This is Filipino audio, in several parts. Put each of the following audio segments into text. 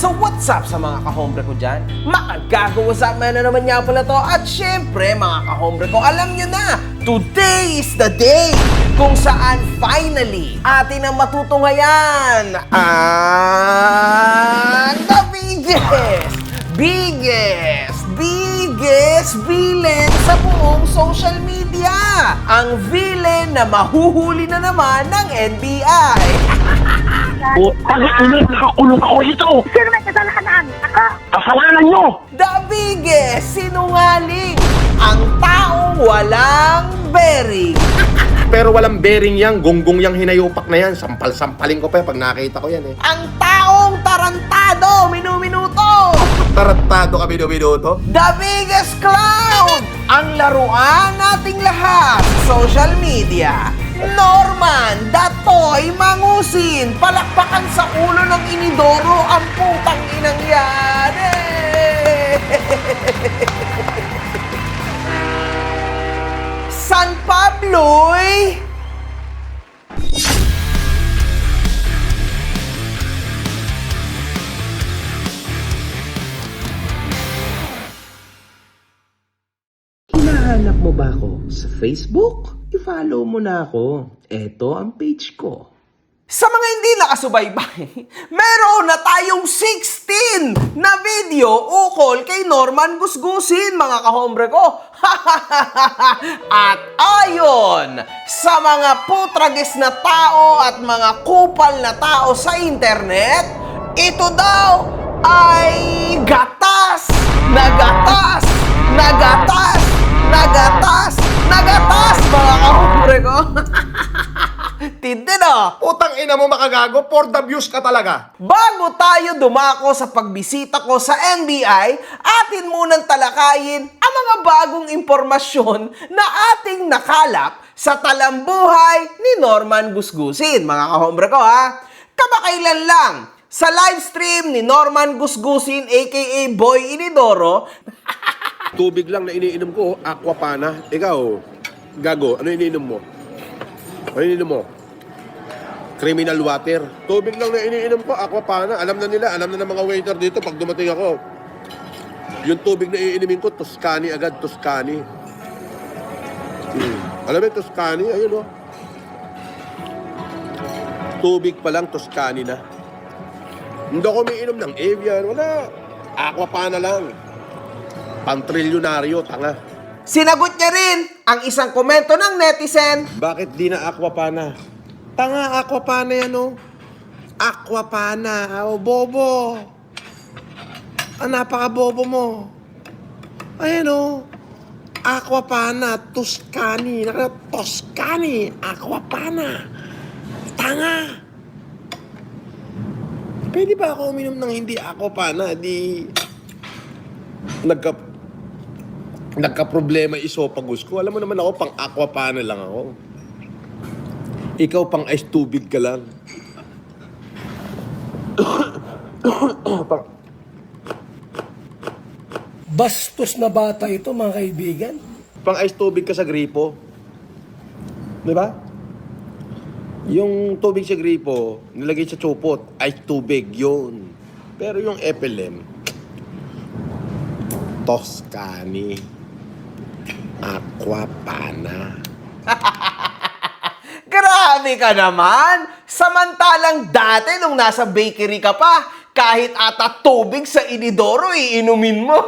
So what's up sa mga kahombre ko dyan? Makagago, what's up man na naman nga pala to. At syempre mga kahombre ko, alam nyo na, today is the day kung saan finally atin ang matutunghayan ang the biggest villain sa buong social media. Ang villain na mahuhuli na naman ng NBI. Putang ina, nakakulong ako dito! Sino may kasalanan? Ako! Kasalanan nyo! The biggest sinungaling. Ang taong walang bearing. Pero walang bearing yan, gonggong yang hinayupak na yan. Sampal-sampalin ko pa pag nakita ko yan eh. Ang taong tarantado, minuminuto. Tarantado kami minuto. The biggest clown. Ang laruan nating lahat sa social media. Norman, the toy mangusin. Palakpakan sa ulo ng inidoro ang putang inang yan. San Pablo'y hinahanap mo ba ako sa Facebook? I-follow mo na ako. Ito ang page ko. Sa mga hindi nakasubaybay, meron na tayong 16 na video ukol kay Norman Gusgusin, mga kahombre ko. At ayon sa mga putragis na tao at mga kupal na tao sa internet, ito daw ay gatas, nagatas, nagatas, nagatas, nagatas, mga kahombre ko. Tindi na. Utang ina mo makagago, for the views ka talaga. Bago tayo dumako sa pagbisita ko sa NBI, atin munang talakayin ang mga bagong impormasyon na ating nakalap sa talambuhay ni Norman Gusgusin. Mga kahombre ko ha, kamakailan lang sa live stream ni Norman Gusgusin aka Boy Inidoro. Tubig lang na iniinom ko, Aquapana. Ikaw, gago, ano iniinom mo? Ano iniinom mo? Criminal water. Tubig lang na iniinom ko, Aquapana. Alam na nila, alam na ng mga waiter dito pag dumating ako. Yung tubig na iinimin ko, Tuscany agad, Tuscany. Alam mo yung Tuscany? Ayun o. Tubig pa lang, Tuscany na. Hindi ako umiinom ng Evian. Wala. Aquapana lang. Pantrilyonaryo, tanga. Sinagot niya rin ang isang komento ng netizen. Bakit di na Aquapana? Tanga, Aquapana yan o. Aquapana. O, bobo. Napaka-bobo mo. Ayan o. Aquapana, Tuscany. Tuscany, Aquapana. Tanga. Pwede ba ako uminom ng hindi Aquapana? Di... Nagka-problema isopagus ko. Alam mo naman ako, pang Aquapana lang ako. Ikaw pang ice tubig ka lang. Bastos na bata ito, mga kaibigan. Pang ice tubig ka sa gripo. Di ba? Yung tubig sa gripo, nilagay sa tsupot, ice tubig, yun. Pero yung FLM, Tuscany, Aquapana. Grabe ka naman! Samantalang dati nung nasa bakery ka pa, kahit ata tubig sa inidoro, iinumin mo.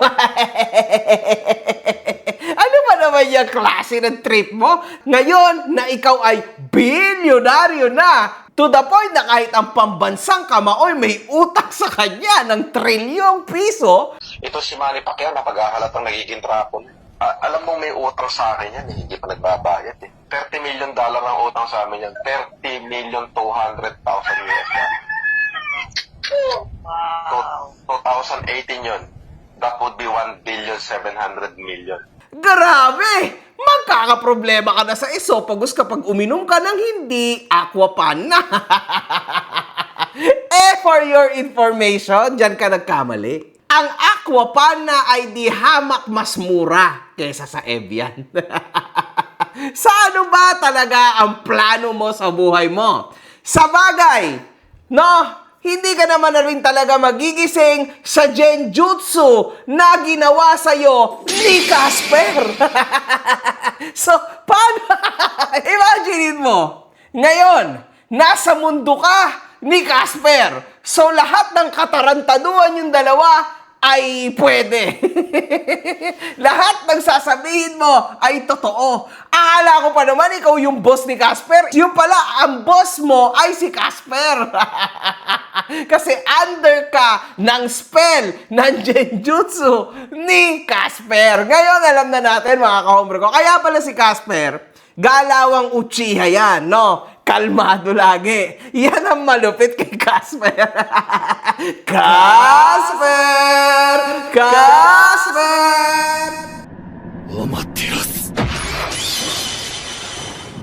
Ano ba naman yung klase ng trip mo? Ngayon na ikaw ay bilyonaryo na, to the point na kahit ang pambansang kamaoy may utak sa kanya ng trilyong piso. Ito si Manny Pacquiao, napag-ahalatang nagiging trapon. Alam mo may utang sa akin yan, hindi pa nagbabayad eh. $30 million ang utang sa amin yan. 30,200,000 US. Wow. 2018 yun. That would be 1,700,000,000. Grabe! Magkakaproblema ka na sa esophagus kapag uminom ka ng hindi Aquapana. For your information, dyan ka nagkamali. Ang Aquapana ay di hamak mas mura kaysa sa Evian. Sa ano ba talaga ang plano mo sa buhay mo? Sa bagay, no? hindi ka naman na rin talaga magigising sa genjutsu na ginawa sa'yo ni Casper. So, paano? Imagine mo, ngayon, nasa mundo ka ni Casper. So, lahat ng katarantaduhan yung dalawa ay pwede. Lahat ng sasabihin mo ay totoo. Akala ko pa naman ikaw yung boss ni Casper. Yung pala, ang boss mo ay si Casper. Kasi under ka ng spell ng genjutsu ni Casper. Ngayon, alam na natin mga kahombre ko. Kaya pala si Casper, galawang Uchiha yan, no? Kalmado lagi. Yan ang malupit kay Casper. Casper! Casper!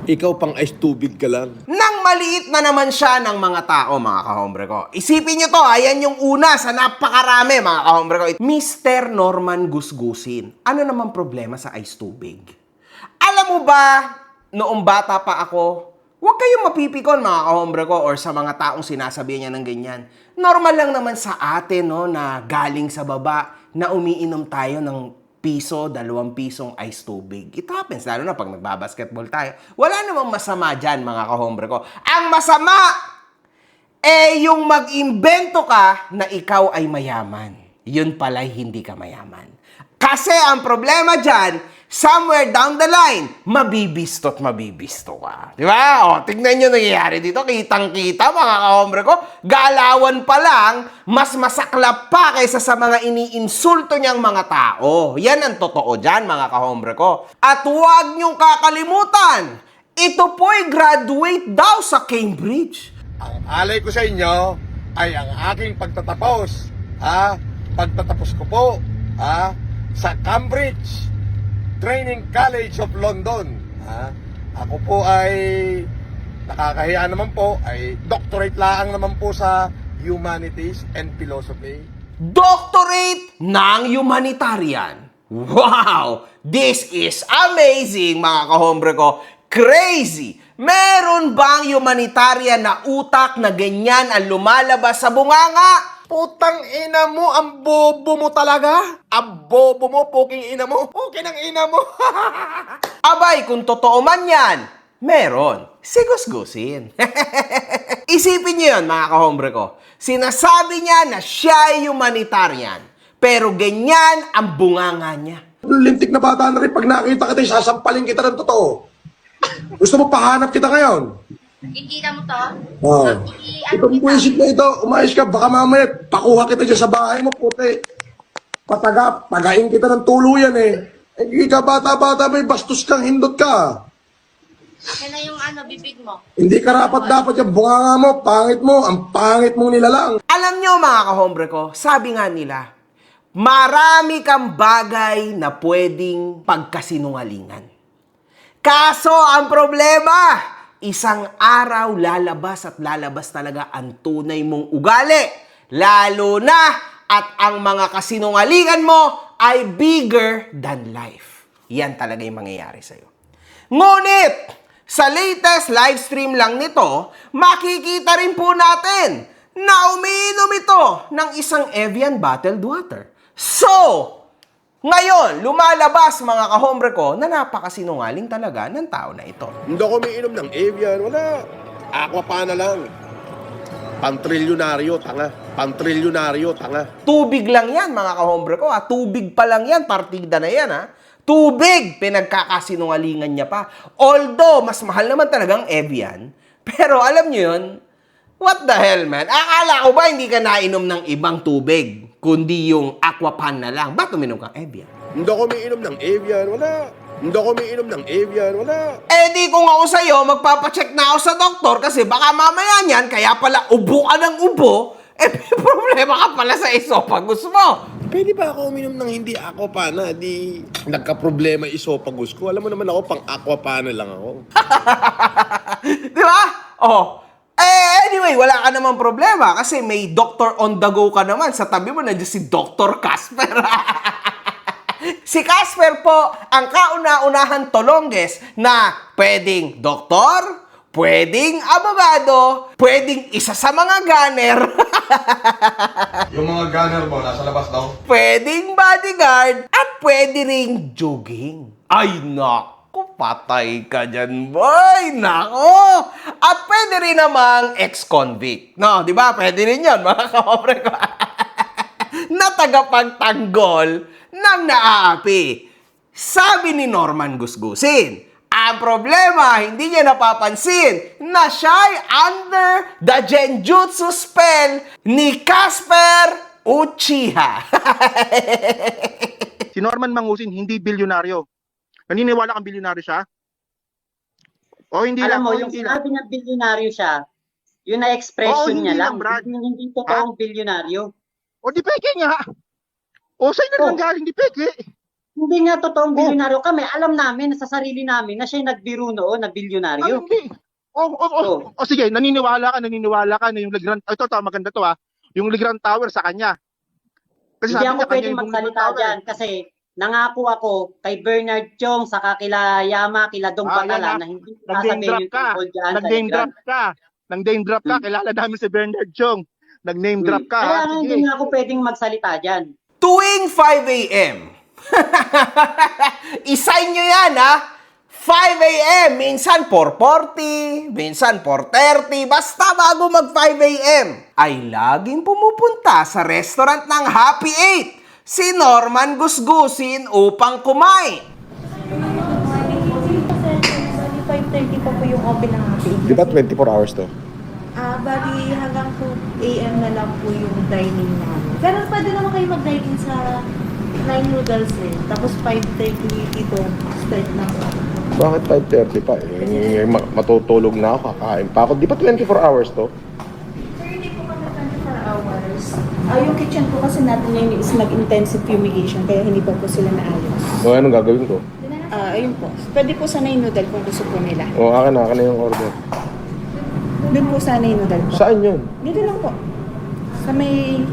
Ikaw pang ice tubig ka lang. Nang maliit na naman siya ng mga tao, mga kahombre ko. Isipin nyo to, ayan yung una sa napakarami, mga kahombre ko. Mr. Norman Gusgusin. Ano naman problema sa ice tubig? Alam mo ba, noong bata pa ako, huwag kayong mapipikon, mga kahombre ko, or sa mga taong sinasabihan niya ng ganyan. Normal lang naman sa atin, no, na galing sa baba, na umiinom tayo ng piso, 2 pisong ice tubig. It happens, lalo na pag nagbabasketball tayo. Wala namang masama dyan, mga kahombre ko. Ang masama, yung mag-imbento ka na ikaw ay mayaman. Yun pala'y hindi ka mayaman. Kasi ang problema dyan, somewhere down the line, mabibisto ka. Di ba? O, tignan nyo nangyayari dito. Kitang-kita, mga kahombre ko. Galawan pa lang, mas masaklap pa kaysa sa mga iniinsulto niyang mga tao. Yan ang totoo dyan, mga kahombre ko. At huwag niyong kakalimutan, ito po'y graduate daw sa Cambridge. Ang alay ko sa inyo ay ang aking pagtatapos. Pagtatapos ko po sa Cambridge Training College of London. Ako po ay nakakahiya naman po, ay doctorate lang naman po sa Humanities and Philosophy. Doctorate ng Humanitarian. Wow! This is amazing, mga kahombre ko. Crazy! Meron bang humanitarian na utak na ganyan ang lumalabas sa bunganga? Putang ina mo, ang bobo mo talaga. Ang bobo mo, puking ina mo. Puking ang ina mo. Abay, kung totoo man yan, meron. Sigus-gusin. Isipin niyo yun, mga kahombre ko. Sinasabi niya na siya ay humanitarian, pero ganyan ang bunganga niya. Lintik na bata na rin, pag nakita kita, sasampalin kita ng totoo. Gusto mo pahanap kita ngayon? Ikita mo to? Oo. Ano Itong buwisit na ito, umayos ka, baka mamaya, pakuha kita dyan sa bahay mo, puti. Pagain kita ng tuluyan eh. Hindi ka bata-bata, may bastos kang hindot ka. Yan na yung bibig mo. Hindi ka dapat yung bunganga mo, pangit mo, ang pangit mong nilalang. Alam niyo, mga kahombre ko, sabi nga nila, marami kang bagay na pwedeng pagkasinungalingan. Kaso, ang problema, isang araw lalabas at lalabas talaga ang tunay mong ugali. Lalo na at ang mga kasinungalingan mo ay bigger than life. Yan talaga yung mangyayari sa'yo. Ngunit, sa latest live stream lang nito, makikita rin po natin na umiinom ito ng isang Evian bottled water. So, ngayon, lumalabas mga kahombre ko na napakasinungaling talaga ng tao na ito. Hindi ako umiinom ng Evian, wala. Aqua pa na lang. Pantrilyonaryo, tanga. Tubig lang yan mga kahombre ko. Tubig pa lang yan, partida na yan Tubig, pinagkakasinungalingan niya pa. Although, mas mahal naman talagang Evian. Pero alam niyo yun, what the hell, man? Akala ko ba hindi ka nainom ng ibang tubig, kundi yung Aquapan na lang? Ba't uminom kang Evian? Hindi ako umiinom ng Evian, wala. Di kung ako sa'yo, magpapacheck na ako sa doktor kasi baka mamaya niyan, kaya pala ubo ka ng ubo, may problema ka pala sa esophagus mo. Pwede ba ako uminom ng hindi aquapana? Di nagka-problema esophagus ko. Alam mo naman ako, pang aquapana lang ako. Di ba? Anyway, wala ka namang problema kasi may doctor on the go ka naman. Sa tabi mo, nandiyan si Dr. Casper. Si Casper po, ang kauna-unahan tolongges na pwedeng doktor, pwedeng abogado, pwedeng isa sa mga gunner, Yung mga gunner mo, nasa labas daw. Pwedeng bodyguard at pwede ring jogging. Ay, naku, patay ka dyan, boy! Nako! At pwede rin namang ex-convict. No, di ba? Pwede rin yan, mga kaobre ko. Na tagapagtanggol ng naaapi. Sabi ni Norman Gusgusin, ang problema, hindi niya napapansin na siya'y under the genjutsu spell ni Casper Uchiha. Si Norman Mangusin, hindi bilyonaryo. Naniniwala kang bilyonaryo siya? O hindi Alam lang, mo, o yung hindi lang. sinabi niya bilyonaryo siya, yun na expression Oo, hindi niya lang. lang, Brad. Hindi totoong bilyonaryo. O di peke nga. O sa'yo na lang Oh. galing, di peke. Hindi nga totoong bilyonaryo. Kami, alam namin sa sarili namin na siya yung nagbiro noon na Ay, bilyonaryo. hindi. O sige, naniniwala ka na yung Legrand, ito, maganda to yung Legrand Tower sa kanya. Kasi Hindi sabi ako niya, kanya pwedeng yung Legrand magsalita Tower. dyan kasi nangako ako kay Bernard Chong saka kila Yama, kila Dong Ah, yan Patala na. na hindi ko Nag-name sasabihin drop yung ka. tungkol dyan sa Nag-name Legrand. drop ka. Nag-name drop ka. Kilala namin si Bernard Chong. Nag-name drop ka. Kaya ha? nga Sige. hindi nga ako pwedeng magsalita dyan. Tuwing 5 a.m. Isign nyo yan, ha? 5 a.m. Minsan 4:40, minsan 4:30, basta bago mag 5 a.m. ay laging pumupunta sa restaurant ng Happy 8 si Norman Gusgusin upang kumain. 5:30 pa po yung open ng Happy. Di ba 24 hours to? Bali hanggang 2 a.m. na lang po yung dining namin. Pero pwede naman kayo mag-dine sa 9 noodles eh. Tapos 5:30 dito start na po. Bakit 5:30 pa? Matutulog na ako, kakain pa ako. Di ba 24 hours to? Sir, hindi po kami 24 hours. Yung kitchen po kasi natin ngayon is mag-intensive fumigation kaya hindi pa po sila naayos. O anong gagawin ko? Ayun po. Pwede po sana yung noodle kung gusto po nila. O akin na yung order. Doon po sana yung noodle po. Saan yun? Dito lang po. Sa may...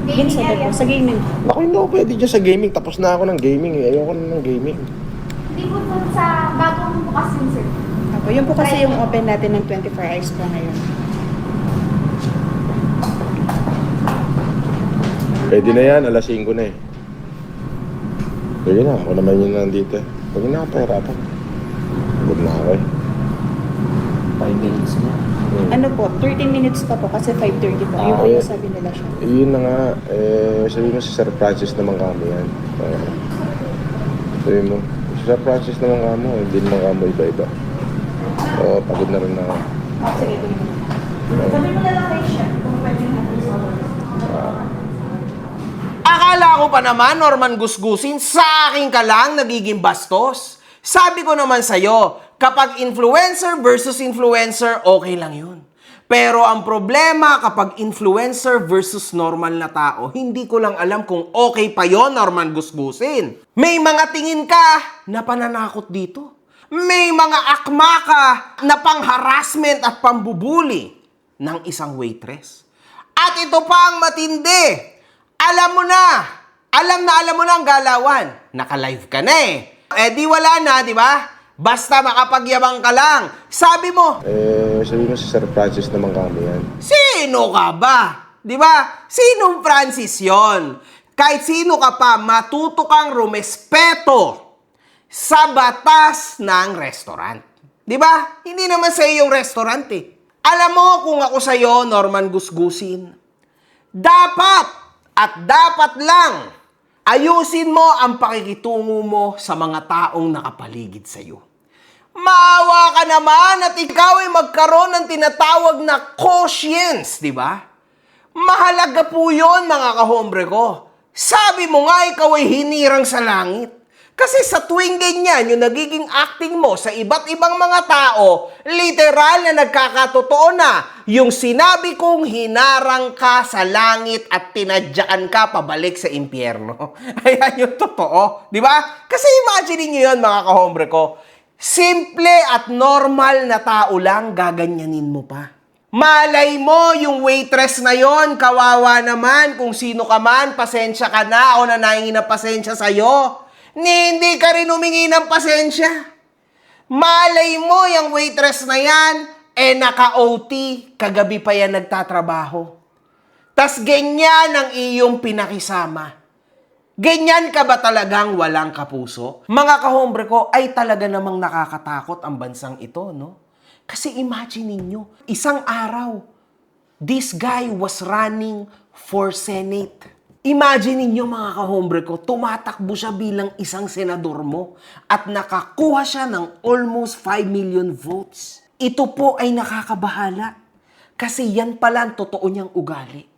Ginsa po. Sa gaming. Ako hindi ako pwede dyan sa gaming. Tapos na ako ng gaming eh. Ayoko na ng gaming. Hindi po dun sa bagong bukas yun, sir. Opo, yun po kasi yung open natin ng 24 hours po ngayon. Pwede na yan. Alas 5 na eh. Pwede na. Ako naman yun nandito eh. Pwede na ako pahirapan. Pagod na ako eh. 5 minutes na. Ano po, 13 minutes pa po kasi 5:30 po. Yun po yung sabi nila siya. Yun na nga. Sabi mo si Sir Francis naman kamo yan. Sabi mo. Si Sir Francis naman kamo. Hindi naman kamo iba-iba. So, pagod na rin ako. Sige, tuloy mo. Sabi mo na lang kay chef kung pwede natin sa Akala ko pa naman, Norman Gusgusin, sa akin ka lang nagiging bastos. Sabi ko naman sa'yo, kapag influencer versus influencer, okay lang yun. Pero ang problema kapag influencer versus normal na tao, hindi ko lang alam kung okay pa yon, Norman Gusgusin. May mga tingin ka na pananakot dito. May mga akma ka na pang-harassment at pambubuli ng isang waitress. At ito pa ang matindi. Alam mo na ang galawan. Naka-live ka na eh. Di wala na, di ba? Basta makapagyabang ka lang. Sabi mo, Sabi mo si Sir Francis naman kamo yan. sino ka ba? Di ba? Sinong Francis yon? Kahit sino ka pa, matuto kang rumespeto sa batas ng restaurant. Di ba? Hindi naman sa yung restaurant eh. Alam mo kung ako sa'yo, Norman Gusgusin, dapat at dapat lang ayusin mo ang pakikitungo mo sa mga taong nakapaligid sa'yo. Maawa ka naman at ikaw ay magkaroon ng tinatawag na conscience, di ba? Mahalaga po yun, mga kahombre ko. Sabi mo nga ikaw ay hinirang sa langit. Kasi sa tuwing ganyan, yung nagiging acting mo sa iba't ibang mga tao, literal na nagkakatotoo na yung sinabi kong hinarang ka sa langit at tinadyakan ka pabalik sa impyerno. Ayan yung totoo, di ba? Kasi imagine niyo yun, mga kahombre ko. Simple at normal na tao lang, gaganyanin mo pa. Malay mo, yung waitress na yon, kawawa naman, kung sino ka man, pasensya ka na, ako na nahingi ng pasensya sa'yo. Hindi ka rin humingi ng pasensya. Malay mo, yung waitress na yan, naka-OT, kagabi pa yan nagtatrabaho. Tas ganyan ang iyong pinakisama. Ganyan ka ba talagang walang kapuso? Mga kahombre ko, ay talaga namang nakakatakot ang bansang ito, no? Kasi imagine ninyo, isang araw, this guy was running for Senate. Imagine ninyo mga kahombre ko, tumatakbo siya bilang isang senador mo at nakakuha siya ng almost 5 million votes. Ito po ay nakakabahala kasi yan pala ang totoo niyang ugali.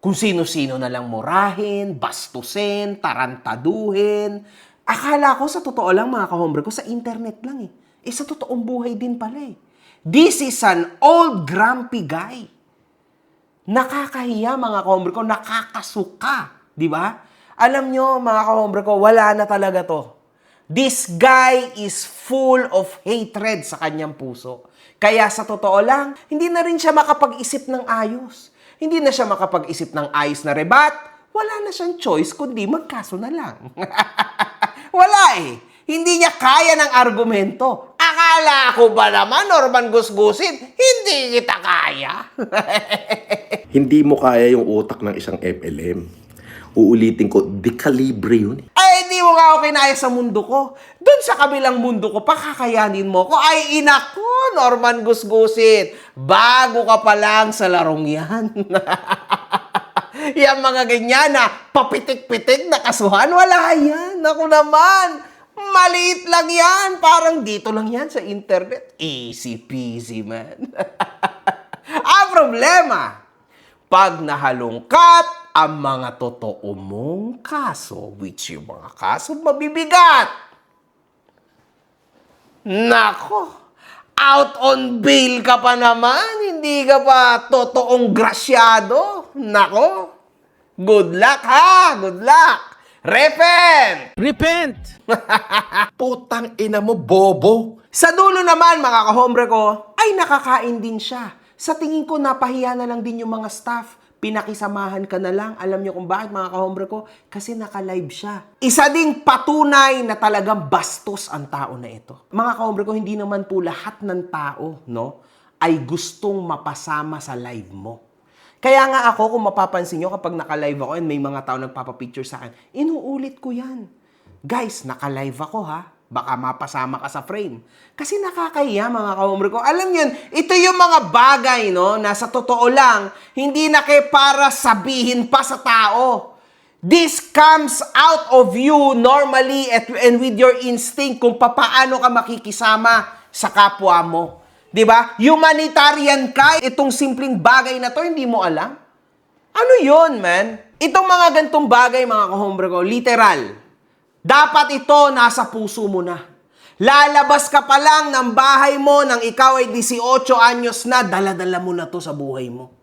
Kung sino-sino na lang murahin, bastusin, tarantaduhin. Akala ko sa totoo lang mga kahombre ko, sa internet lang eh. Sa totoong buhay din pala eh. This is an old grumpy guy. Nakakahiya mga kahombre ko, nakakasuka. Di ba? Alam nyo mga kahombre ko, wala na talaga to. This guy is full of hatred sa kanyang puso. Kaya sa totoo lang, hindi na rin siya makapag-isip ng ayos. Hindi na siya makapag-isip ng ayos na rebat. Wala na siyang choice kundi magkaso na lang. Wala eh. Hindi niya kaya ng argumento. Akala ko ba naman, Norman Gusgusin, hindi kita kaya. Hindi mo kaya yung utak ng isang FLM. Uulitin ko, dekalibre yun. Ay, hindi mo nga ako kinaya sa mundo ko. Doon sa kabilang mundo ko, pakakayanin mo ko. Ay, inako, Norman Gusgusin. Bago ka pa lang sa larong yan. Yung mga ganyan na papitik-pitik na kasuhan, wala yan. Ako naman, maliit lang yan. Parang dito lang yan sa internet. Easy peasy, man. Ang problema, pag nahalungkat ang mga totoo mong kaso, which yung mga kaso mabibigat. Nako, out on bail ka pa naman, hindi ka pa totoong grasyado. Nako, good luck ha, good luck. Repent! Repent! Putang ina mo, bobo. Sa dulo naman, mga kahombre ko, ay nakakain din siya. Sa tingin ko, napahiya na lang din yung mga staff. Pinakisamahan ka na lang. Alam niyo kung bakit, mga kahombre ko? Kasi naka-live siya. Isa ding patunay na talagang bastos ang tao na ito. Mga kahombre ko, hindi naman po lahat ng tao, no, ay gustong mapasama sa live mo. Kaya nga ako, kung mapapansin nyo, kapag naka-live ako and may mga tao nagpapapicture sa akin, inuulit ko yan. Guys, naka-live ako ha. Baka mapasama ka sa frame. Kasi nakakahiya mga kahombre ko. Alam yun, ito yung mga bagay, no, na sa totoo lang, hindi na kayo para sabihin pa sa tao. This comes out of you normally and with your instinct kung paano ka makikisama sa kapwa mo. 'Di ba? Humanitarian ka, itong simpleng bagay na to, hindi mo alam? Ano yun, man? Itong mga gantong bagay, mga kahombre ko, literal. Dapat ito nasa puso mo na. Lalabas ka pa lang ng bahay mo nang ikaw ay 18 anyos na, dala-dala mo na to sa buhay mo.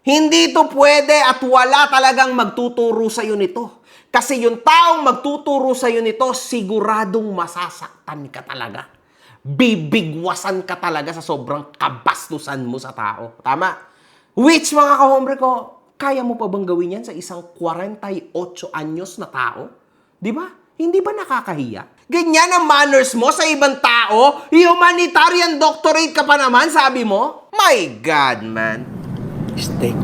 Hindi to pwede at wala talagang magtuturo sa'yo nito. Kasi yung taong magtuturo sa'yo nito, siguradong masasaktan ka talaga. Bibigwasan ka talaga sa sobrang kabastusan mo sa tao. Tama? Which, mga kahombre ko, kaya mo pa bang gawin yan sa isang 48 anyos na tao? Di ba? Hindi ba nakakahiya? Ganyan ang manners mo sa ibang tao? Humanitarian doctorate ka pa naman, sabi mo? My God, man. Steak.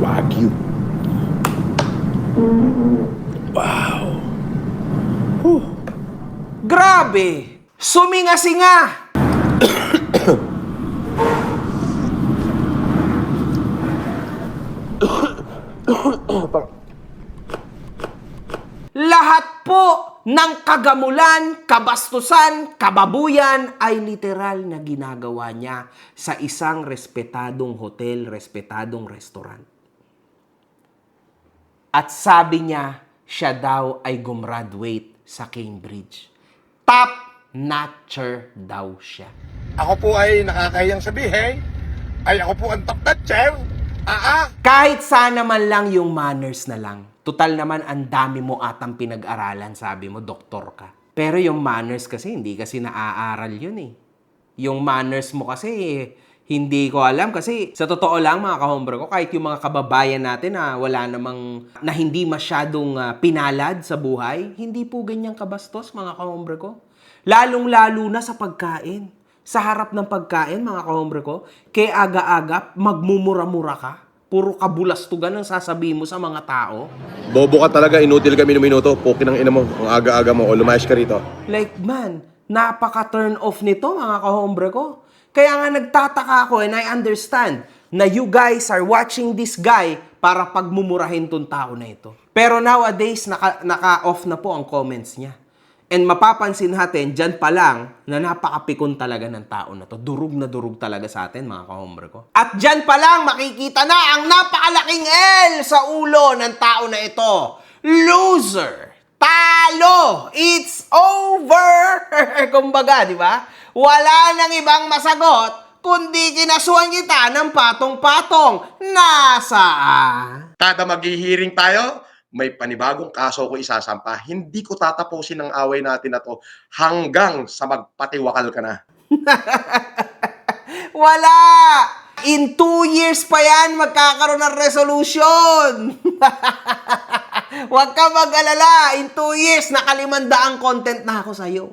Wagyu. Wow. Grabe! Suminga-singa! Lahat po ng kagamulan, kabastusan, kababuyan ay literal na ginagawa niya sa isang respetadong hotel, respetadong restaurant. At sabi niya, siya daw ay gumraduate sa Cambridge. Top notcher daw siya. Ako po ay nakakahiyang sabihin, ay ako po ang top notcher. Kahit sana man lang yung manners na lang. Total naman, ang dami mo atang pinag-aralan, sabi mo, doktor ka. Pero yung manners kasi, hindi kasi naaaral yun eh. Yung manners mo kasi, hindi ko alam. Kasi sa totoo lang, mga kahombre ko, kahit yung mga kababayan natin na wala namang, na hindi masyadong pinalad sa buhay, hindi po ganyang kabastos, mga kahombre ko. Lalong-lalo na sa pagkain. Sa harap ng pagkain, mga kahombre ko, kaya aga-aga, magmumura-mura ka. Puro kabulastugan ang sasabihin mo sa mga tao. Bobo ka talaga, inutil kami ng minuto. Pukin ng ina mo, ang aga-aga mo, o lumayas ka rito. Like, man, napaka-turn off nito, mga kahombre ko. Kaya nga nagtataka ako and I understand na you guys are watching this guy para pagmumurahin tong tao na ito. Pero nowadays, naka-off na po ang comments niya. And mapapansin natin, dyan pa lang, na napakapikon talaga ng tao na to. Durug na durug talaga sa atin, mga kahombre ko. At dyan pa lang, makikita na ang napakalaking L sa ulo ng tao na ito. Loser! Talo! It's over! Kumbaga, di ba? Wala nang ibang masagot, kundi kinasuhan kita ng patong-patong. Nasaan? Kada maghihiring tayo, may panibagong kaso ko isasampa. Hindi ko tatapusin ang away natin na to hanggang sa magpatiwakal ka na. Wala! In 2 years pa yan, magkakaroon ng resolution. Huwag ka mag-alala. In 2 years, nakalimandaan content na ako sa'yo.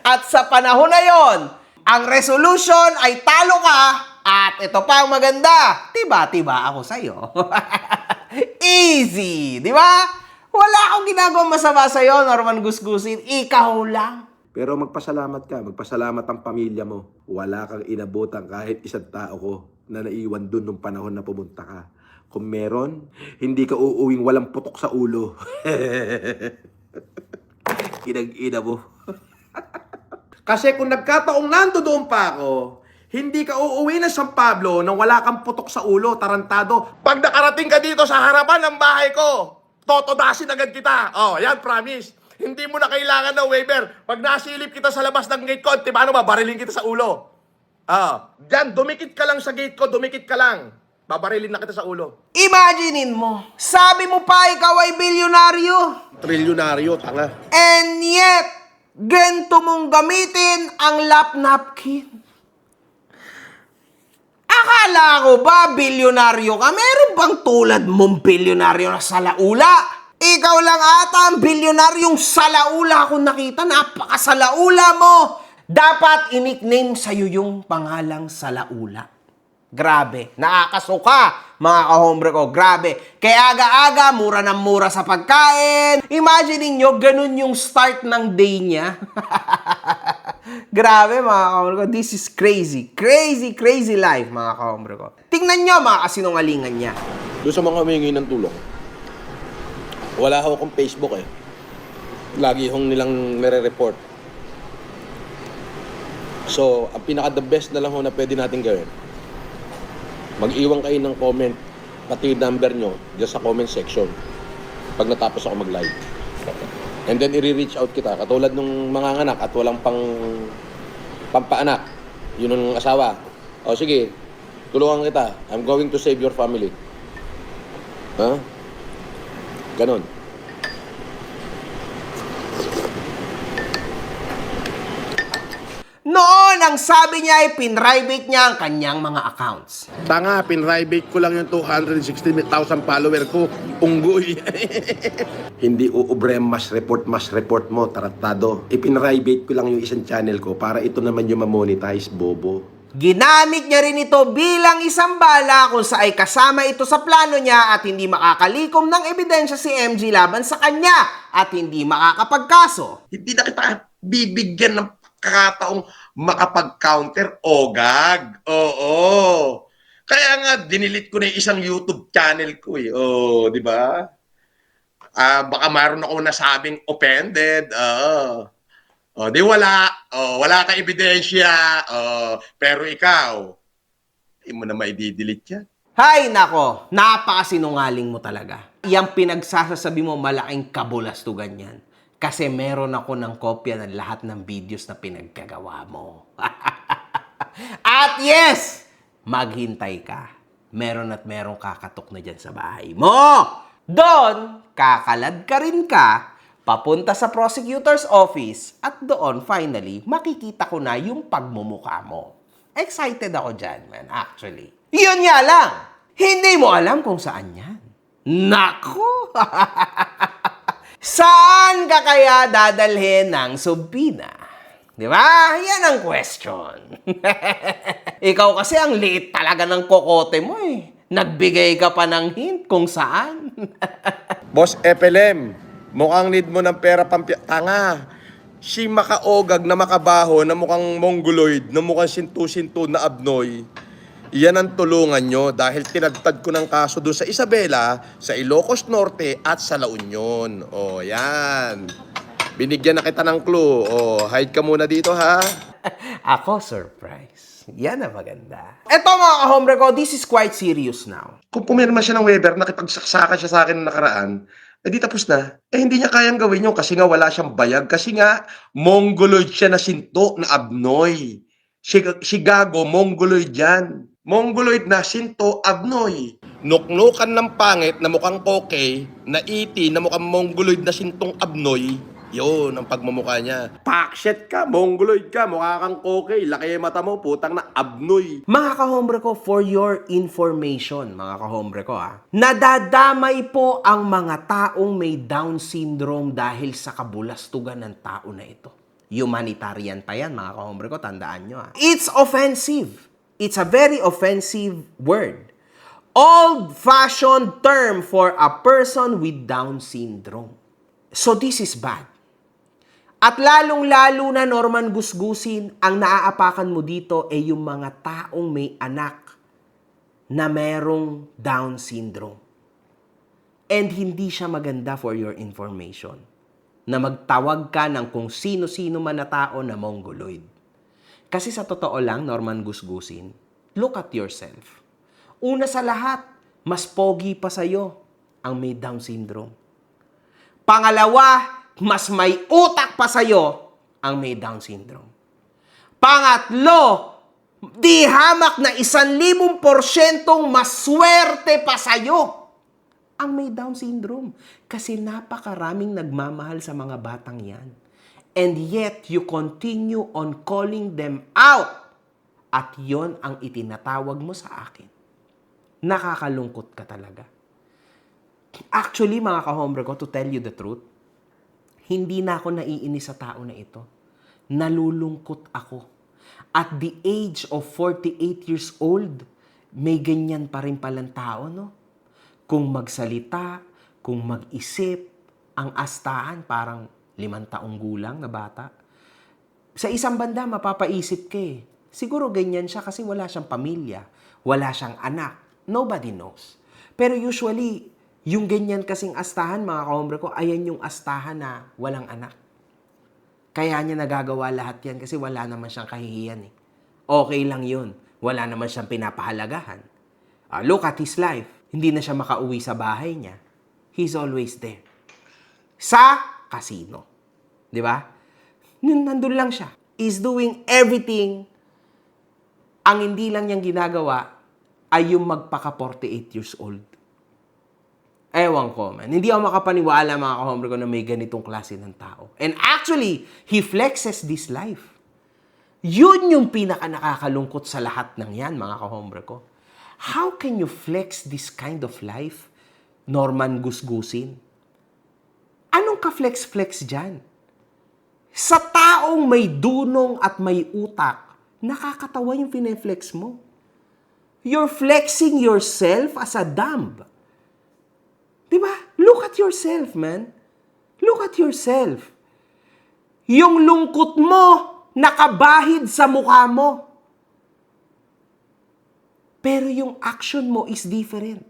At sa panahon na yon, ang resolution ay talo ka. At ito pa ang maganda, tiba-tiba ako sa'yo. Easy, di ba? Wala akong ginagawang masama sa'yo, Norman Gusgusin. Ikaw lang. Pero magpasalamat ka, magpasalamat ang pamilya mo. Wala kang inabutan kahit isang tao ko na naiwan dun nung panahon na pumunta ka. Kung meron, hindi ka uuwing walang putok sa ulo. Inang-ina mo. Kasi kung nagkataong nandoon pa ako, hindi ka uuwi ng San Pablo nang wala kang putok sa ulo, tarantado. Pag nakarating ka dito sa harapan ng bahay ko, totodasin agad kita. Oh, yan, promise. Hindi mo na kailangan ng waiver. Pag nasilip kita sa labas ng gate ko, paano babarilin kita sa ulo? Diyan, dumikit ka lang sa gate ko, dumikit ka lang. Babarilin na kita sa ulo. Imaginein mo, sabi mo pa ikaw ay bilyonaryo. Trilyonaryo, tanga. And yet, ganito mong gamitin ang lap napkin. Akala ko ba bilyonaryo ka? Meron bang tulad mong bilyonaryo na salaula? Ikaw lang ata ang bilyonaryong salaula akong nakita. Napakasalaula mo. Dapat i-nickname sa'yo yung pangalang salaula. Grabe. Nakakasuka, mga kahombre ko. Grabe. Kaya aga-aga, mura ng mura sa pagkain. Imagine niyo, ganun yung start ng day niya. Grabe, mga kahombre ko. This is crazy. Crazy, crazy life, mga kahombre ko. Tingnan nyo, mga kasinungalingan niya. Doon sa mga humingi ng tulong, wala ako akong Facebook eh. Lagi hong nilang nire-report. So, ang pinaka-the best na lang ho na pwede natin gawin, mag-iwan kayo ng comment, pati yung number nyo, dyan sa comment section, pag natapos ako mag-live. And then, i-reach out kita, katulad nung mga anak at walang pampaanak, yun ang asawa. O sige, tulungan kita, I'm going to save your family. Ha? Ganon. Noon, ang sabi niya ay pinrivate niya ang kanyang mga accounts. Tanga, pinrivate ko lang yung 260,000 follower ko. Unggoy. Hindi uubre mas report mo, tarantado. Ipinrivate ko lang yung isang channel ko para ito naman yung ma-monetize, bobo. Ginamit niya rin ito bilang isang bala kung sa ay kasama ito sa plano niya at hindi makakalikom ng ebidensya si MG laban sa kanya at hindi makakapagkaso. Hindi na kita bibigyan ng kakataong makapag-counter, gag. Oo. Kaya nga, dinilit ko na yung isang YouTube channel ko eh. Di ba? Baka mayroon ako nasabing offended. Di wala. Wala kang ebidensya. Pero ikaw, hindi mo na maididelete yan. Hay nako, napakasinungaling mo talaga. Yang pinagsasasabi mo malaking kabulastugan yan. Kasi meron ako ng kopya ng lahat ng videos na pinagkagawa mo. At yes, maghintay ka. Meron at merong kakatok na dyan sa bahay mo. Doon, kakalad ka rin ka, papunta sa prosecutor's office, at doon, finally, makikita ko na yung pagmumukha mo. Excited ako dyan, man, actually. Yun nga lang, hindi mo alam kung saan yan. Naku! Saan ka kaya dadalhin ng subpina? Di ba? Yan ang question. Ikaw kasi ang liit talaga ng kokote mo eh. Nagbigay ka pa ng hint kung saan. Boss FLM, mukhang need mo ng pera tanga. Si makaogag na makabaho na mukhang mongoloid, na mukhang sintu-sintu na abnoy. Yan ang tulungan nyo dahil tinagtad ko ng kaso doon sa Isabela, sa Ilocos Norte at sa La Union. O, yan. Binigyan na kita ng clue. O, hide ka muna dito ha. Ako, surprise. Yan ang maganda. Eto mga ka-hombre ko, this is quite serious now. Kung pumirma siya ng Weber, nakipagsaksakan siya sa akin ng nakaraan, di tapos na. Hindi niya kayang gawin yun kasi nga wala siyang bayag. Kasi nga, mongoloid siya na sinto na abnoy. Si Gago, mongoloid yan. Mongoloid na sinto abnoy. Nuknukan ng pangit na mukhang koke, na iti na mukhang mongoloid na sintong abnoy. Yun ang pagmumukha niya. Pakshit ka, mongoloid ka, mukha kang koke, laki yung mata mo, putang na abnoy. Mga ka-hombre ko, for your information, mga ka-hombre ko nadadamay po ang mga taong may Down syndrome dahil sa kabulastugan ng tao na ito. Humanitarian pa yan, mga ka-hombre ko, tandaan nyo It's offensive. It's a very offensive word. Old-fashioned term for a person with Down syndrome. So this is bad. At lalong-lalo na, Norman Gusgusin, ang naaapakan mo dito ay yung mga taong may anak na merong Down syndrome. And hindi siya maganda, for your information, na magtawag ka ng kung sino-sino man na tao na mongoloid. Kasi sa totoo lang, Norman Gusgusin, look at yourself. Una sa lahat, mas pogi pa sa'yo ang may Down syndrome. Pangalawa, mas may utak pa sa'yo ang may Down syndrome. Pangatlo, di hamak na 1,000% mas swerte pa sa'yo ang may Down syndrome. Kasi napakaraming nagmamahal sa mga batang yan. And yet, you continue on calling them out. At yon ang itinatawag mo sa akin. Nakakalungkot ka talaga. Actually, mga ka-hombre ko, to tell you the truth, hindi na ako naiinis sa tao na ito. Nalulungkot ako. At the age of 48 years old, may ganyan pa rin palang tao, no? Kung magsalita, kung mag-isip, ang astahan parang 5 taong gulang na bata. Sa isang banda, mapapaisip ka eh. Siguro ganyan siya kasi wala siyang pamilya, wala siyang anak. Nobody knows. Pero usually, yung ganyan kasing astahan, mga ka-hombre ko, ayan yung astahan na walang anak. Kaya niya nagagawa lahat yan kasi wala naman siyang kahihiyan eh. Okay lang yun. Wala naman siyang pinapahalagahan. Look at his life. Hindi na siya makauwi sa bahay niya. He's always there. Sa casino. Di ba? Nandun lang siya. He's doing everything. Ang hindi lang niyang ginagawa ay yung magpaka 48 years old. Ewan ko, man. Hindi ako makapaniwala, mga ka-hombre ko, na may ganitong klase ng tao. And actually, he flexes this life. Yun yung pinaka-nakakalungkot sa lahat ng yan, mga ka-hombre ko. How can you flex this kind of life, Norman Gusgusin? Anong ka-flex-flex dyan? Sa taong may dunong at may utak, nakakatawa yung pineflex mo. You're flexing yourself as a dumb. Diba? Look at yourself, man. Look at yourself. Yung lungkot mo, nakabahid sa mukha mo. Pero yung action mo is different.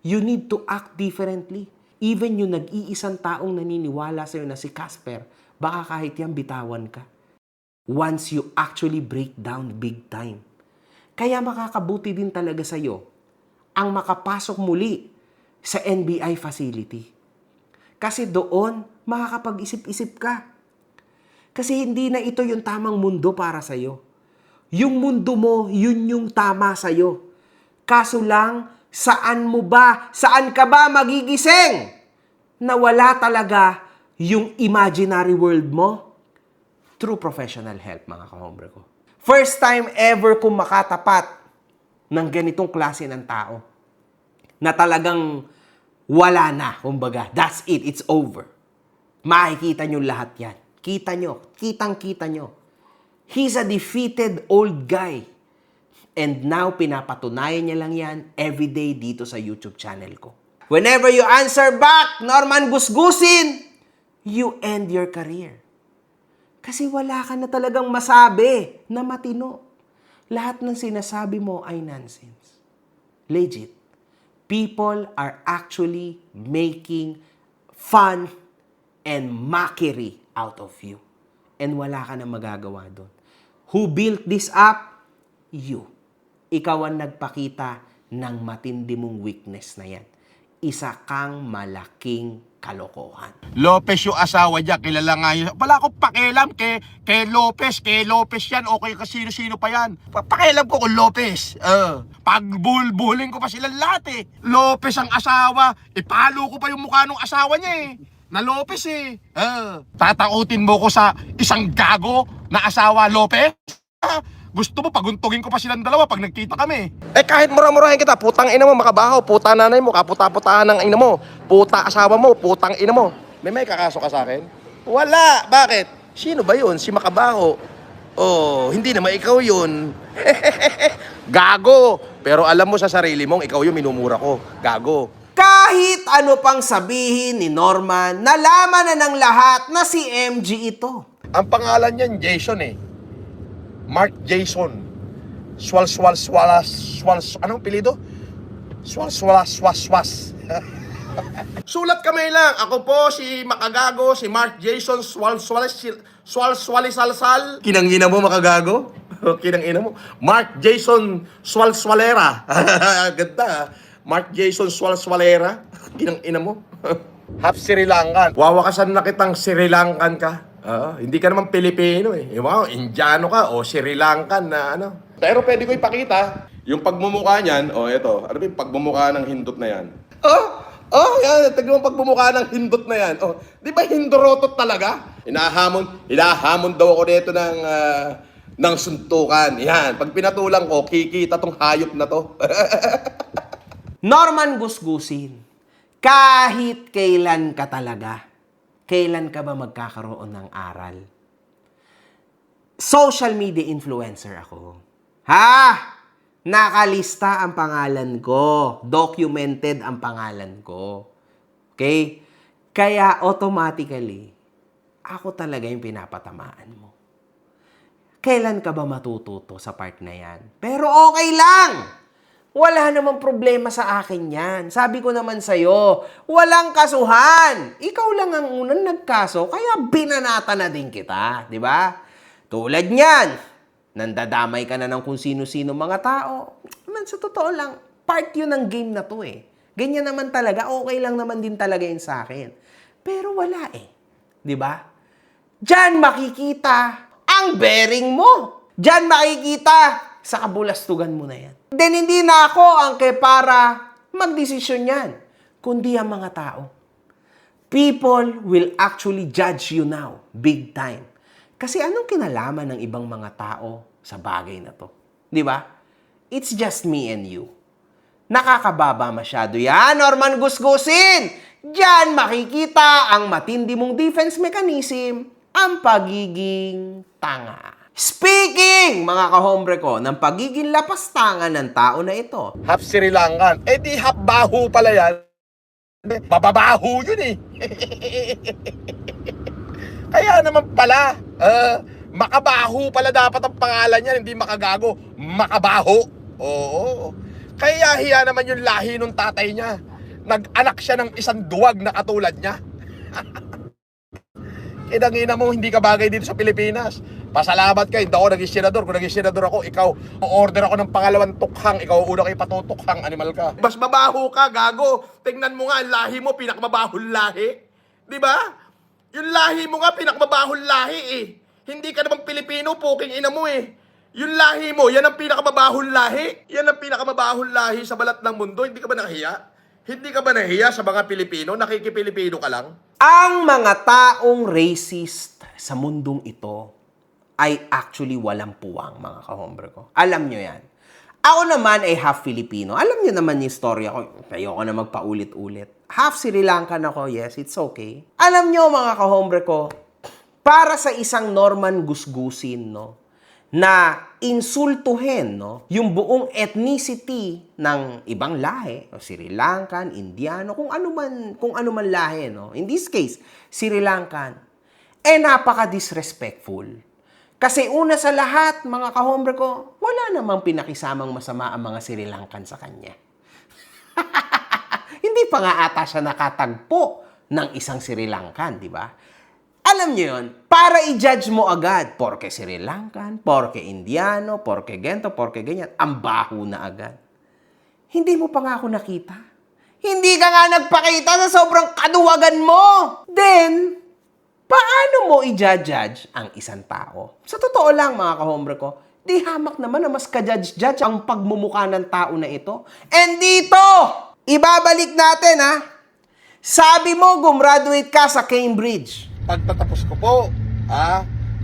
You need to act differently. Even yung nag-iisang taong naniniwala sa'yo na si Casper, baka kahit yan bitawan ka. Once you actually break down big time. Kaya makakabuti din talaga sa'yo ang makapasok muli sa NBI facility. Kasi doon, makakapag-isip-isip ka. Kasi hindi na ito yung tamang mundo para sa'yo. Yung mundo mo, yun yung tama sa'yo. Kaso lang, saan ka ba magigising? Na wala talaga yung imaginary world mo? True professional help, mga ka-hombre ko. First time ever kong makatapat ng ganitong klase ng tao. Na talagang wala na, kumbaga. That's it. It's over. Makikita nyo lahat yan. Kita nyo. Kitang-kita nyo. He's a defeated old guy. And now, pinapatunayan niya lang yan everyday dito sa YouTube channel ko. Whenever you answer back, Norman Gusgusin, you end your career. Kasi wala ka na talagang masabi na matino. Lahat ng sinasabi mo ay nonsense. Legit. People are actually making fun and mockery out of you. And wala ka na magagawa doon. Who built this up? You. Ikaw ang nagpakita ng matindi mong weakness na yan. Isa kang malaking kalokohan. Lopez yung asawa niya, kilala nga yun. Wala akong pakialam kay Lopez yan, o kay kasino-sino pa yan. Pakialam ko kung Lopez. Pagbulbulin ko pa silang lahat eh. Lopez ang asawa, ipalo ko pa yung mukha ng asawa niya eh. Na Lopez eh. Tatakutin mo ko sa isang gago na asawa Lopez? Gusto mo, paguntugin ko pa silang dalawa pag nagkita kami. Eh kahit mura-murahin kita, putang ina mo, makabaho, puta nanay mo, kaputa-putahan ng ina mo, puta asawa mo, putang ina mo. May kakaso ka sa akin? Wala! Bakit? Sino ba yun? Si Makabaho? Oh, hindi naman ikaw yun. Gago! Pero alam mo sa sarili mong, ikaw yung minumura ko. Gago. Kahit ano pang sabihin ni Norman, nalaman na ng lahat na si MG ito. Ang pangalan niyan, Jason eh. Mark Jason. Anong pilido? Swaswas. Sulat kamay lang. Ako po si Makagago, si Mark Jason Swalswalisalsal. Kinangina mo, Makagago? Kinangina mo. Mark Jason Swalswalera. Ganda. Mark Jason Swalswalera. Kinangina mo. Half Sri Lankan. Wawakasan na kitang Sri Lankan ka. Hindi ka naman Pilipino eh. Wow, Indiano ka o Sri Lankan na ano. Pero pwede ko ipakita yung pagmumukha niyan. Eto. Ano ba yung pagmumukha ng hindot na yan? Yan. Tignan mo pagmumukha ng hindot na yan. Di ba hindorotot talaga? Hinahamon daw ako dito ng suntukan. Yan. Pag pinatulang ko, kikita tong hayop na to. Norman Gusgusin, kahit kailan ka talaga, kailan ka ba magkakaroon ng aral? Social media influencer ako. Nakalista ang pangalan ko. Documented ang pangalan ko. Okay? Kaya automatically, ako talaga yung pinapatamaan mo. Kailan ka ba matututo sa part na yan? Pero okay lang! Wala namang problema sa akin yan. Sabi ko naman sa'yo, walang kasuhan. Ikaw lang ang unang nagkaso, kaya binanata na din kita. Di ba? Tulad niyan, nandadamay ka na ng kung sino-sino mga tao. Man, sa totoo lang, part yun ng game na to eh. Ganyan naman talaga, okay lang naman din talaga yun sa akin. Pero wala eh. Di ba? Diyan makikita ang bearing mo. Diyan makikita sa kabulastugan mo na yan. Then hindi na ako ang para magdesisyon yan, kundi ang mga tao. People will actually judge you now, big time. Kasi anong kinalaman ng ibang mga tao sa bagay na to? Di ba? It's just me and you. Nakakababa masyado yan, Norman Gusgusin! Diyan makikita ang matindi mong defense mechanism, ang pagiging tanga. Speaking, mga kahombre ko, ng pagiging lapastangan ng tao na ito. Half Sri Lankan. Di half baho pala yan. Bababaho yun eh. Kaya naman pala, Makabaho pala dapat ang pangalan niya, hindi Makagago. Makabaho. Oo. Kaya hiya naman yung lahi ng tatay niya. Nag-anak siya ng isang duwag na katulad niya. Kinangina mo, hindi ka bagay dito sa Pilipinas. Pasalamat ka, hindi ako naging senador. Kung naging senador ako, ikaw, order ako ng pangalawang tukhang. Ikaw una kayo patutukhang, animal ka. Mas mabaho ka, gago. Tingnan mo nga, ang lahi mo, pinakmabahong lahi. Di ba? Yung lahi mo nga, pinakmabahong lahi eh. Hindi ka naman Pilipino, puking ina mo eh. Yung lahi mo, yan ang pinakamabahong lahi. Yan ang pinakamabahong lahi sa balat ng mundo. Hindi ka ba nahiya? Hindi ka ba nahiya sa mga Pilipino? Nakikipilipino ka lang? Ang mga taong racist sa mundong ito ay actually walang puwang, mga kahombre ko. Alam nyo yan. Ako naman ay half Filipino. Alam nyo naman yung story ako. Ayoko na magpaulit-ulit. Half Sri Lankan ako, yes, it's okay. Alam nyo, mga kahombre ko, para sa isang Norman Gusgusin, no, na insultuhin, no, yung buong ethnicity ng ibang lahi, o Sri Lankan, Indiano, kung ano man lahi, no. In this case, Sri Lankan, napaka-disrespectful. Kasi una sa lahat, mga kahombre ko, wala namang pinakisamang masama ang mga Sri Lankan sa kanya. Hindi pa nga ata siya nakatagpo ng isang Sri Lankan, di ba? Alam niyo yun, para i-judge mo agad, porke Sri Lankan, porke Indiano, porke gento, porke ganyan, ang baho na agad. Hindi mo pa nga ako nakita. Hindi ka nga nagpakita sa sobrang kaduwagan mo. Then, paano mo i-judge ang isang tao? Sa totoo lang, mga kahombre ko, di hamak naman na mas ka-judge-judge ang pagmumukha ng tao na ito. And dito, ibabalik natin ha. Sabi mo, gumraduate ka sa Cambridge. Pagtatapos ko po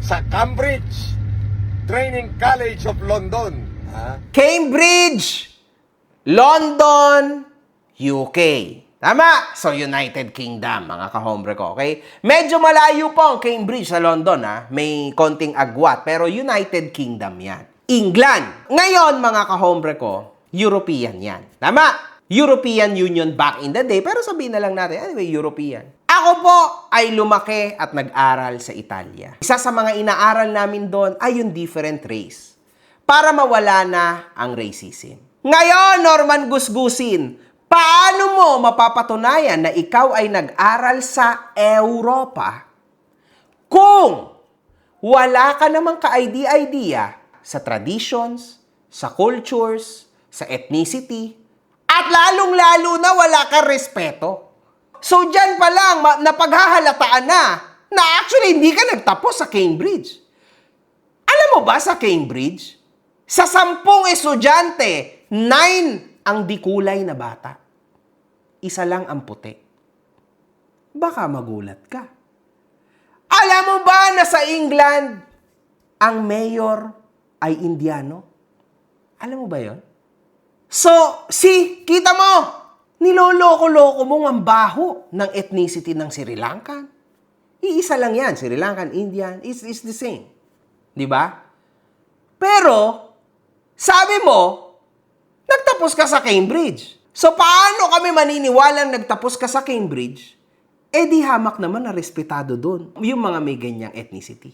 sa Cambridge Training College of London. Cambridge, London, UK. Tama? So, United Kingdom, mga kahombre ko, okay? Medyo malayo po ang Cambridge sa London, ha? May konting agwat, pero United Kingdom yan. England. Ngayon, mga kahombre ko, European yan. Tama? European Union back in the day, pero sabihin na lang natin, anyway, European. Ako po ay lumaki at nag-aral sa Italia. Isa sa mga inaaral namin doon ay yung different race para mawala na ang racism. Ngayon, Norman Gusgusin, paano mo mapapatunayan na ikaw ay nag-aral sa Europa kung wala ka namang ka-idea sa traditions, sa cultures, sa ethnicity, at lalong-lalo na wala kang respeto? So, dyan pa lang, napaghahalataan na actually hindi ka nagtapos sa Cambridge. Alam mo ba sa Cambridge, sa 10 estudyante, 9 ang di kulay na bata. Isa lang ang puti. Baka magulat ka. Alam mo ba na sa England, ang mayor ay Indiano? Alam mo ba yon? So, kita mo, niloloko-loko mong ang baho ng ethnicity ng Sri Lankan. Iisa lang yan, Sri Lankan, Indian, is the same. Di ba? Pero, sabi mo, nagtapos ka sa Cambridge. So, paano kami maniniwalang nagtapos ka sa Cambridge? Di hamak naman na respetado doon yung mga may ganyang ethnicity.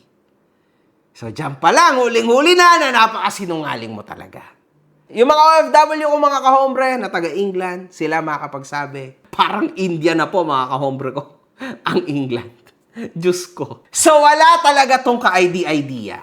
So, dyan pa lang, huling-huli na napakasinungaling mo talaga. Yung mga OFW ko, mga kahombre na taga-England, sila makakapagsabi, parang India na po, mga kahombre ko, ang England. Diyos ko. So, wala talaga tong ka-idea.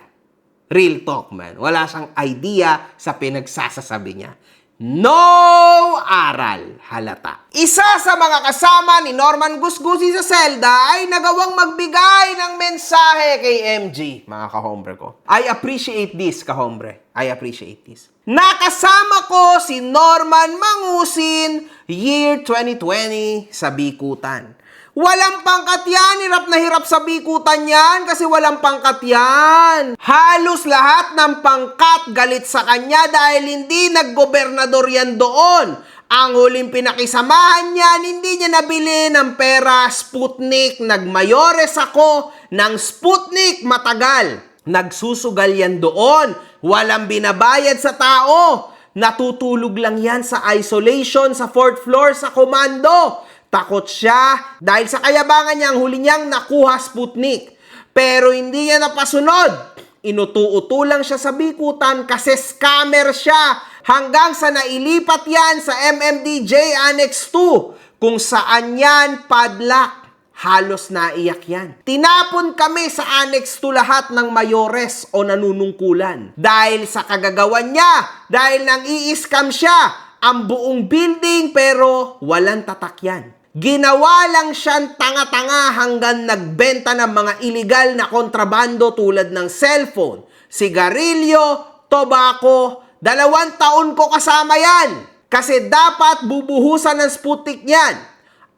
Real talk, man. Wala siyang idea sa pinagsasasabi niya. No aral, halata. Isa sa mga kasama ni Norman Gusgusi sa selda ay nagawang magbigay ng mensahe kay MG, mga kahombre ko. I appreciate this, kahombre. I appreciate this. Nakasama ko si Norman Mangusin year 2020 sa Bikutan. Walang pangkat yan, hirap na hirap sa Bikutan yan kasi walang pangkat yan. Halos lahat ng pangkat galit sa kanya dahil hindi naggobernador yan doon. Ang huling pinakisamahan niyan, hindi niya nabili ng pera Sputnik. Nagmayores ako ng Sputnik matagal. Nagsusugal yan doon. Walang binabayad sa tao. Natutulog lang yan sa isolation sa 4th floor sa komando. Takot siya dahil sa kayabangan niya ang huli niyang nakuha Sputnik. Pero hindi niya napasunod. Inutu-utu lang siya sa Bikutan kasi scammer siya hanggang sa nailipat yan sa MMDJ Annex 2 kung saan yan padlock. Halos naiyak yan. Tinapon kami sa Annex 2 lahat ng mayores o nanunungkulan. Dahil sa kagagawan niya, dahil nang i-scam siya, ang buong building pero walang tatak yan. Ginawa lang siyang tanga-tanga hanggang nagbenta ng mga illegal na kontrabando tulad ng cellphone, sigarilyo, tobacco. 2 taon ko kasama yan. Kasi dapat bubuhusan ng Sputnik yan.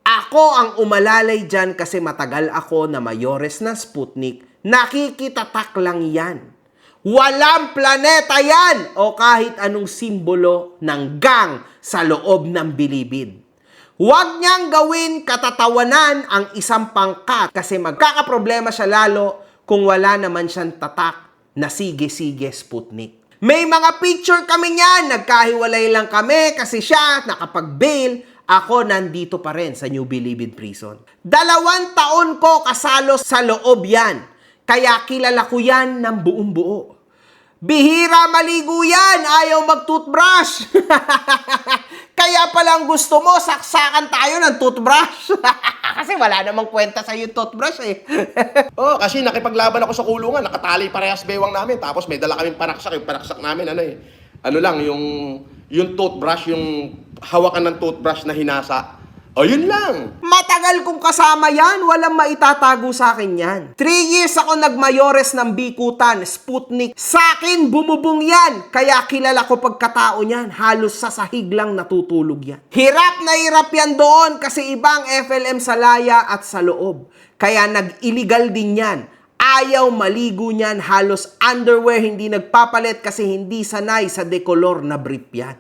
Ako ang umalalay dyan kasi matagal ako na mayores ng Sputnik. Nakikitatak lang yan. Walang planeta yan o kahit anong simbolo ng gang sa loob ng bilibid. Huwag niyang gawin katatawanan ang isang pangkat kasi magkakaproblema siya lalo kung wala naman siyang tatak na sige-sige Sputnik. May mga picture kami niyan, nagkahiwalay lang kami kasi siya nakapag-bail, ako nandito pa rin sa New Bilibid Prison. 2 taon ko kasalo sa loob yan, kaya kilala ko yan ng buong buo. Bihira maligo yan, ayaw mag-toothbrush. Kaya palang gusto mo, saksakan tayo ng toothbrush. Kasi wala namang kwenta sa yung toothbrush eh. Oh, kasi nakipaglaban ako sa kulungan, nakatali parehas bewang namin, tapos may dala kaming panaksak, yung panaksak namin, ano lang, yung toothbrush, yung hawakan ng toothbrush na hinasa. O, yun lang. Matagal kong kasama yan, walang maitatago sa akin yan. 3 years ako nagmayores ng Bikutan, Sputnik. Sa akin, bumubong yan. Kaya kilala ko pagkatao niyan, halos sa sahig lang natutulog yan. Hirap na hirap yan doon kasi ibang FLM sa laya at sa loob. Kaya nag-illegal din yan. Ayaw maligo niyan, halos underwear hindi nagpapalit kasi hindi sanay sa decolor na brief yan.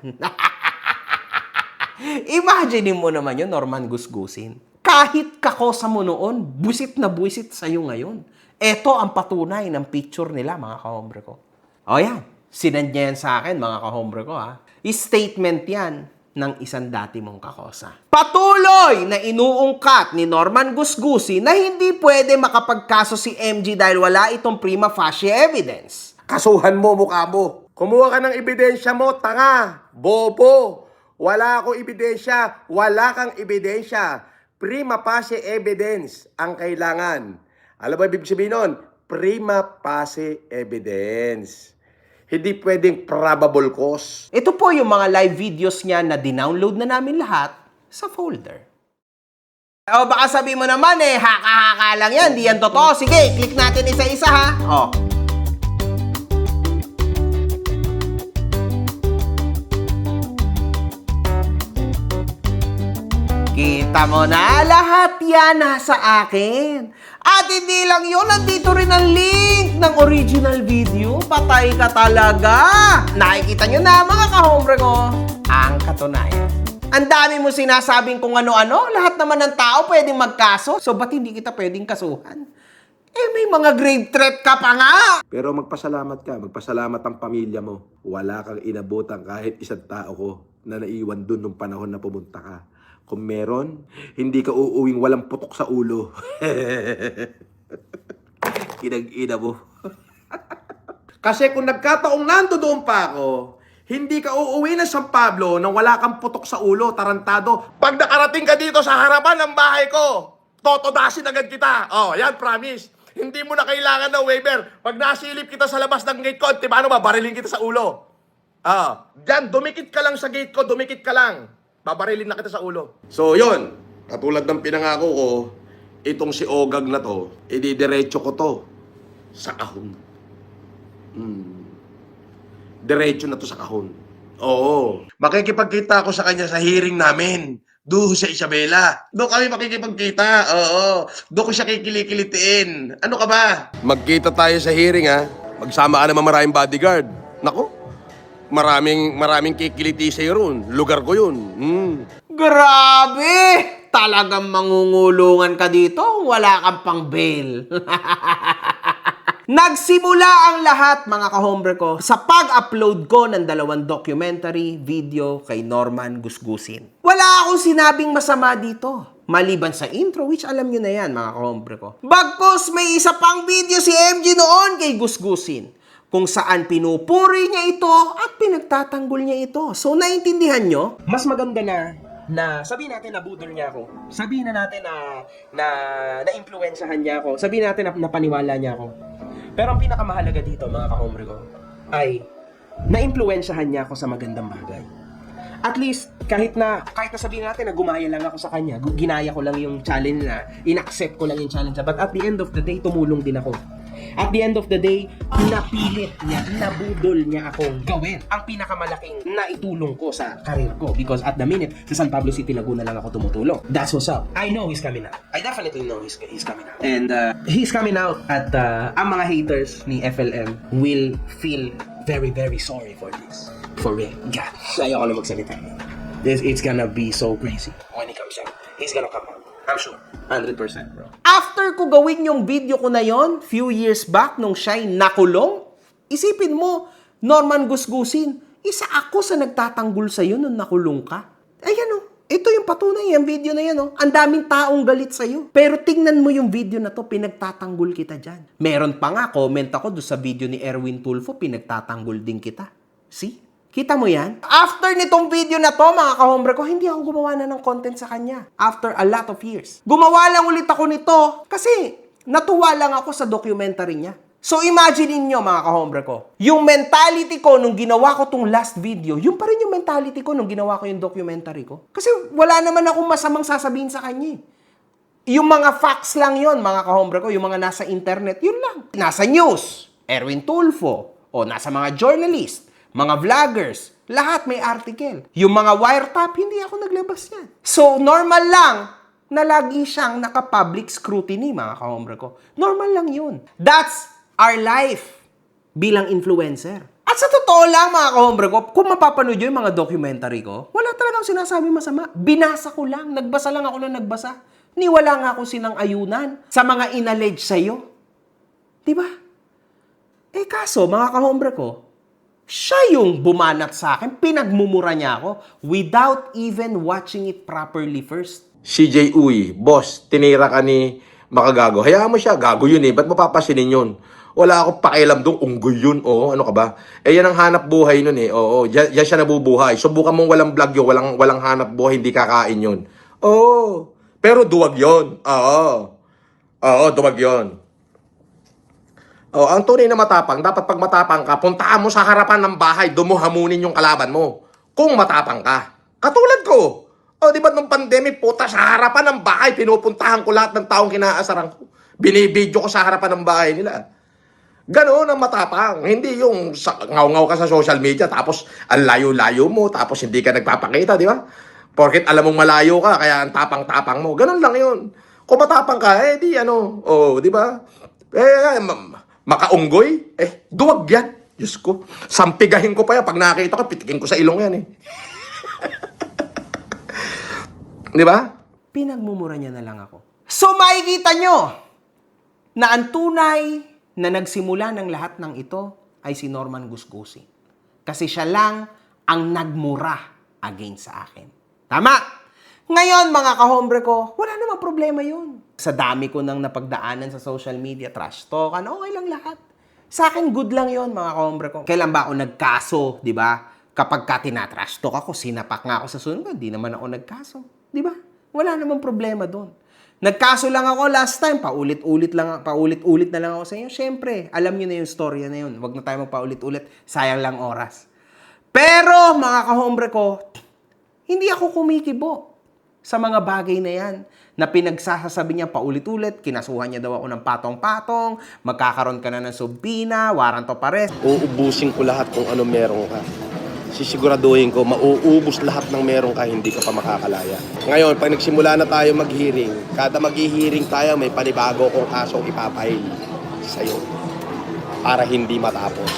Imagine mo naman yun, Norman Gusgusin. Kahit kakosa mo noon, busit na busit sa'yo ngayon. Ito ang patunay ng picture nila, mga kahombre ko. O yan, sinend niya yan sa akin, mga kahombre ko ha. Statement yan ng isang dati mong kakosa. Patuloy na inuungkat ni Norman Gusgusin na hindi pwede makapagkaso si MG dahil wala itong prima facie evidence. Kasuhan mo, mukha mo. Kumuha ka ng ebidensya mo, tanga, bobo. Wala akong ebidensya, wala kang ebidensya. Prima facie evidence ang kailangan. Alam mo ibig sabihin nun? Prima facie evidence. Hindi pwedeng probable cause. Ito po yung mga live videos niya na dinownload na namin lahat sa folder. O baka sabi mo naman haka-haka lang yan, di yan totoo. Sige, click natin isa-isa ha. O. Kita mo na, lahat yan nasa akin. At hindi lang yun, nandito rin ang link ng original video. Patay ka talaga. Nakikita nyo na mga kahombre ko, ang katunayan. Ang dami mo sinasabing kung ano-ano, lahat naman ng tao pwedeng magkaso. So ba't hindi kita pwedeng kasuhan? May mga grave threat ka pa nga. Pero magpasalamat ka, magpasalamat ang pamilya mo. Wala kang inabutan kahit isang tao ko na naiwan dun nung panahon na pumunta ka. Kung meron, hindi ka uuwing walang putok sa ulo. Kinag-ina mo. Kasi kung nagkataong nandoon pa ako, hindi ka uuwi ng San Pablo nang wala kang putok sa ulo, tarantado. Pag nakarating ka dito sa harapan ng bahay ko, totodasin agad kita. Oh, yan, promise. Hindi mo na kailangan ng waiver. Pag nasilip kita sa labas ng gate ko, paano ba, barilin kita sa ulo. Diyan, dumikit ka lang sa gate ko, dumikit ka lang. Babarilin na kita sa ulo. So, yun. Katulad ng pinangako ko, itong si Ogag na to, ididiretso ko to sa kahon. Diretso na to sa kahon. Oo. Makikipagkita ako sa kanya sa hearing namin. Doon sa Isabela. Doon kami makikipagkita. Oo. Doon ko siya kikilikilitiin. Ano ka ba? Magkita tayo sa hearing ha. Magsama ka naman maraming bodyguard. Nako. Maraming kikiliti sa'yo ron. Lugar ko yun. Grabe! Talagang mangungulungan ka dito, wala kang pang bail. Nagsimula ang lahat, mga kahombre ko, sa pag-upload ko ng 2 documentary video kay Norman Gusgusin. Wala akong sinabing masama dito. Maliban sa intro, which alam nyo na yan, mga kahombre ko. Bagkus, may isa pang video si MG noon kay Gusgusin, kung saan pinupuri niya ito at pinagtatanggol niya ito. So, naintindihan nyo? Mas maganda na sabihin natin na budol niya ako. Sabihin na natin na-influensyahan niya ako. Sabihin natin na paniwala niya ako. Pero ang pinakamahalaga dito, mga kahombre ko, ay na-influensyahan niya ako sa magandang bagay. At least, kahit na sabihin natin na gumaya lang ako sa kanya, ginaya ko lang yung challenge na, in-accept ko lang yung challenge. But at the end of the day, tumulong din ako. At the end of the day, napilit niya, nabudol niya akong gawin ang pinakamalaking naitulong ko sa karir ko. Because at the minute, sa San Pablo City, Laguna lang ako tumutulong. That's what's up. I know he's coming out. I definitely know he's coming out. And he's coming out at ang mga haters ni FLM will feel very, very sorry for this. For real. God, ayoko na magsalita. It's gonna be so crazy when he comes out. He's gonna come out. I'm sure. 100%, bro. After ko gawin yung video ko na yon, few years back, nung siya'y nakulong, Isipin mo, Norman Gusgusin, isa ako sa nagtatanggol sa'yo nung nakulong ka. Ayan o, ito yung patunay, yung video na yan o. Ang daming taong galit sa'yo. Pero tingnan mo yung video na to, pinagtatanggol kita dyan. Meron pa nga, comment ako doon sa video ni Erwin Tulfo, pinagtatanggol din kita. See? Kita mo yan? After nitong video na to, mga kahombre ko, hindi ako gumawa na ng content sa kanya. After a lot of years. Gumawa lang ulit ako nito kasi natuwa lang ako sa documentary niya. So imagine niyo mga kahombre ko, yung mentality ko nung ginawa ko tong last video, yung pa rin yung mentality ko nung ginawa ko yung documentary ko. Kasi wala naman akong masamang sasabihin sa kanya. Yung mga facts lang yon mga kahombre ko, yung mga nasa internet, yun lang. Nasa news, Erwin Tulfo, o nasa mga journalist, mga vloggers, lahat may article. Yung mga wiretap, hindi ako naglabas yan. So normal lang na lagi siyang naka-public scrutiny, mga kahombre ko. Normal lang yun. That's our life bilang influencer. At sa totoo lang, mga kahombre ko, kung mapapanood yung mga documentary ko, wala talagang sinasabi masama. Binasa ko lang. Nagbasa lang ako na nagbasa. Niwala nga ako sinang-ayunan sa mga inallege sa'yo. Diba? Eh kaso, mga kahombre ko, siya yung bumanat sa akin, pinagmumura niya ako without even watching it properly first. CJ Uy, boss, tinira ka ni Makagago. Hayaan mo siya, gago yun eh. Ba't mo papasinin yun? Wala akong pakialam doon, unggoy yun. Oo, ano ka ba? Eh, yan ang hanap buhay nun eh. Oo, yan siya nabubuhay. Subukan mong walang vlog yun, walang hanap buhay, hindi kakain yun. Oo, pero duwag yun. Oo, duwag yun. Oh, ang tunay na matapang, dapat pag matapang ka, puntaan mo sa harapan ng bahay, doon mo hamunin yung kalaban mo. Kung matapang ka. Katulad ko. O, di ba nung pandemic, puta, sa harapan ng bahay, pinupuntahan ko lahat ng taong kinaasaran ko. Binibidyo ko sa harapan ng bahay nila. Ganoon ang matapang. Hindi yung ngaw-ngaw ka sa social media, tapos ang layo-layo mo, tapos hindi ka nagpapakita, di ba? Porket alam mong malayo ka, kaya ang tapang-tapang mo. Ganon lang yun. Kung matapang ka, eh, di ano, di ba? Makaunggoy? Duwag yan. Diyos ko. Sampigahin ko pa yan. Pag nakita ko, pitikin ko sa ilong yan eh. Di ba? Pinagmumura niya na lang ako. So makikita nyo na ang tunay na nagsimula ng lahat ng ito ay si Norman Gusgusin. Kasi siya lang ang nagmura against sa akin. Tama! Ngayon, mga kahombre ko, wala namang problema yun. Sa dami ko nang napagdaanan sa social media, trash talk, okay lang lahat. Sa akin, good lang yon mga kahombre ko. Kailan ba ako nagkaso, di ba? Kapag ka tinatrash talk ako, sinapak nga ako sa sunod, di naman ako nagkaso. Di ba? Wala namang problema doon. Nagkaso lang ako last time, paulit-ulit na lang ako sa inyo. Siyempre, alam niyo na yung storya na yun. Huwag na tayo magpaulit-ulit, sayang lang oras. Pero, mga kahombre ko, hindi ako kumikibo sa mga bagay na yan na pinagsasabi niya paulit-ulit, kinasuhan niya daw ako ng patong-patong, magkakaroon ka na ng subpina, warrant of arrest. Uubusin ko lahat kung ano meron ka. Sisiguraduhin ko, mauubos lahat ng meron ka, hindi ka pa makakalaya. Ngayon, pag nagsimula na tayo mag-hearing, kada mag-hearing tayo, may panibago kong kasong ipapahil sa'yo para hindi matapos.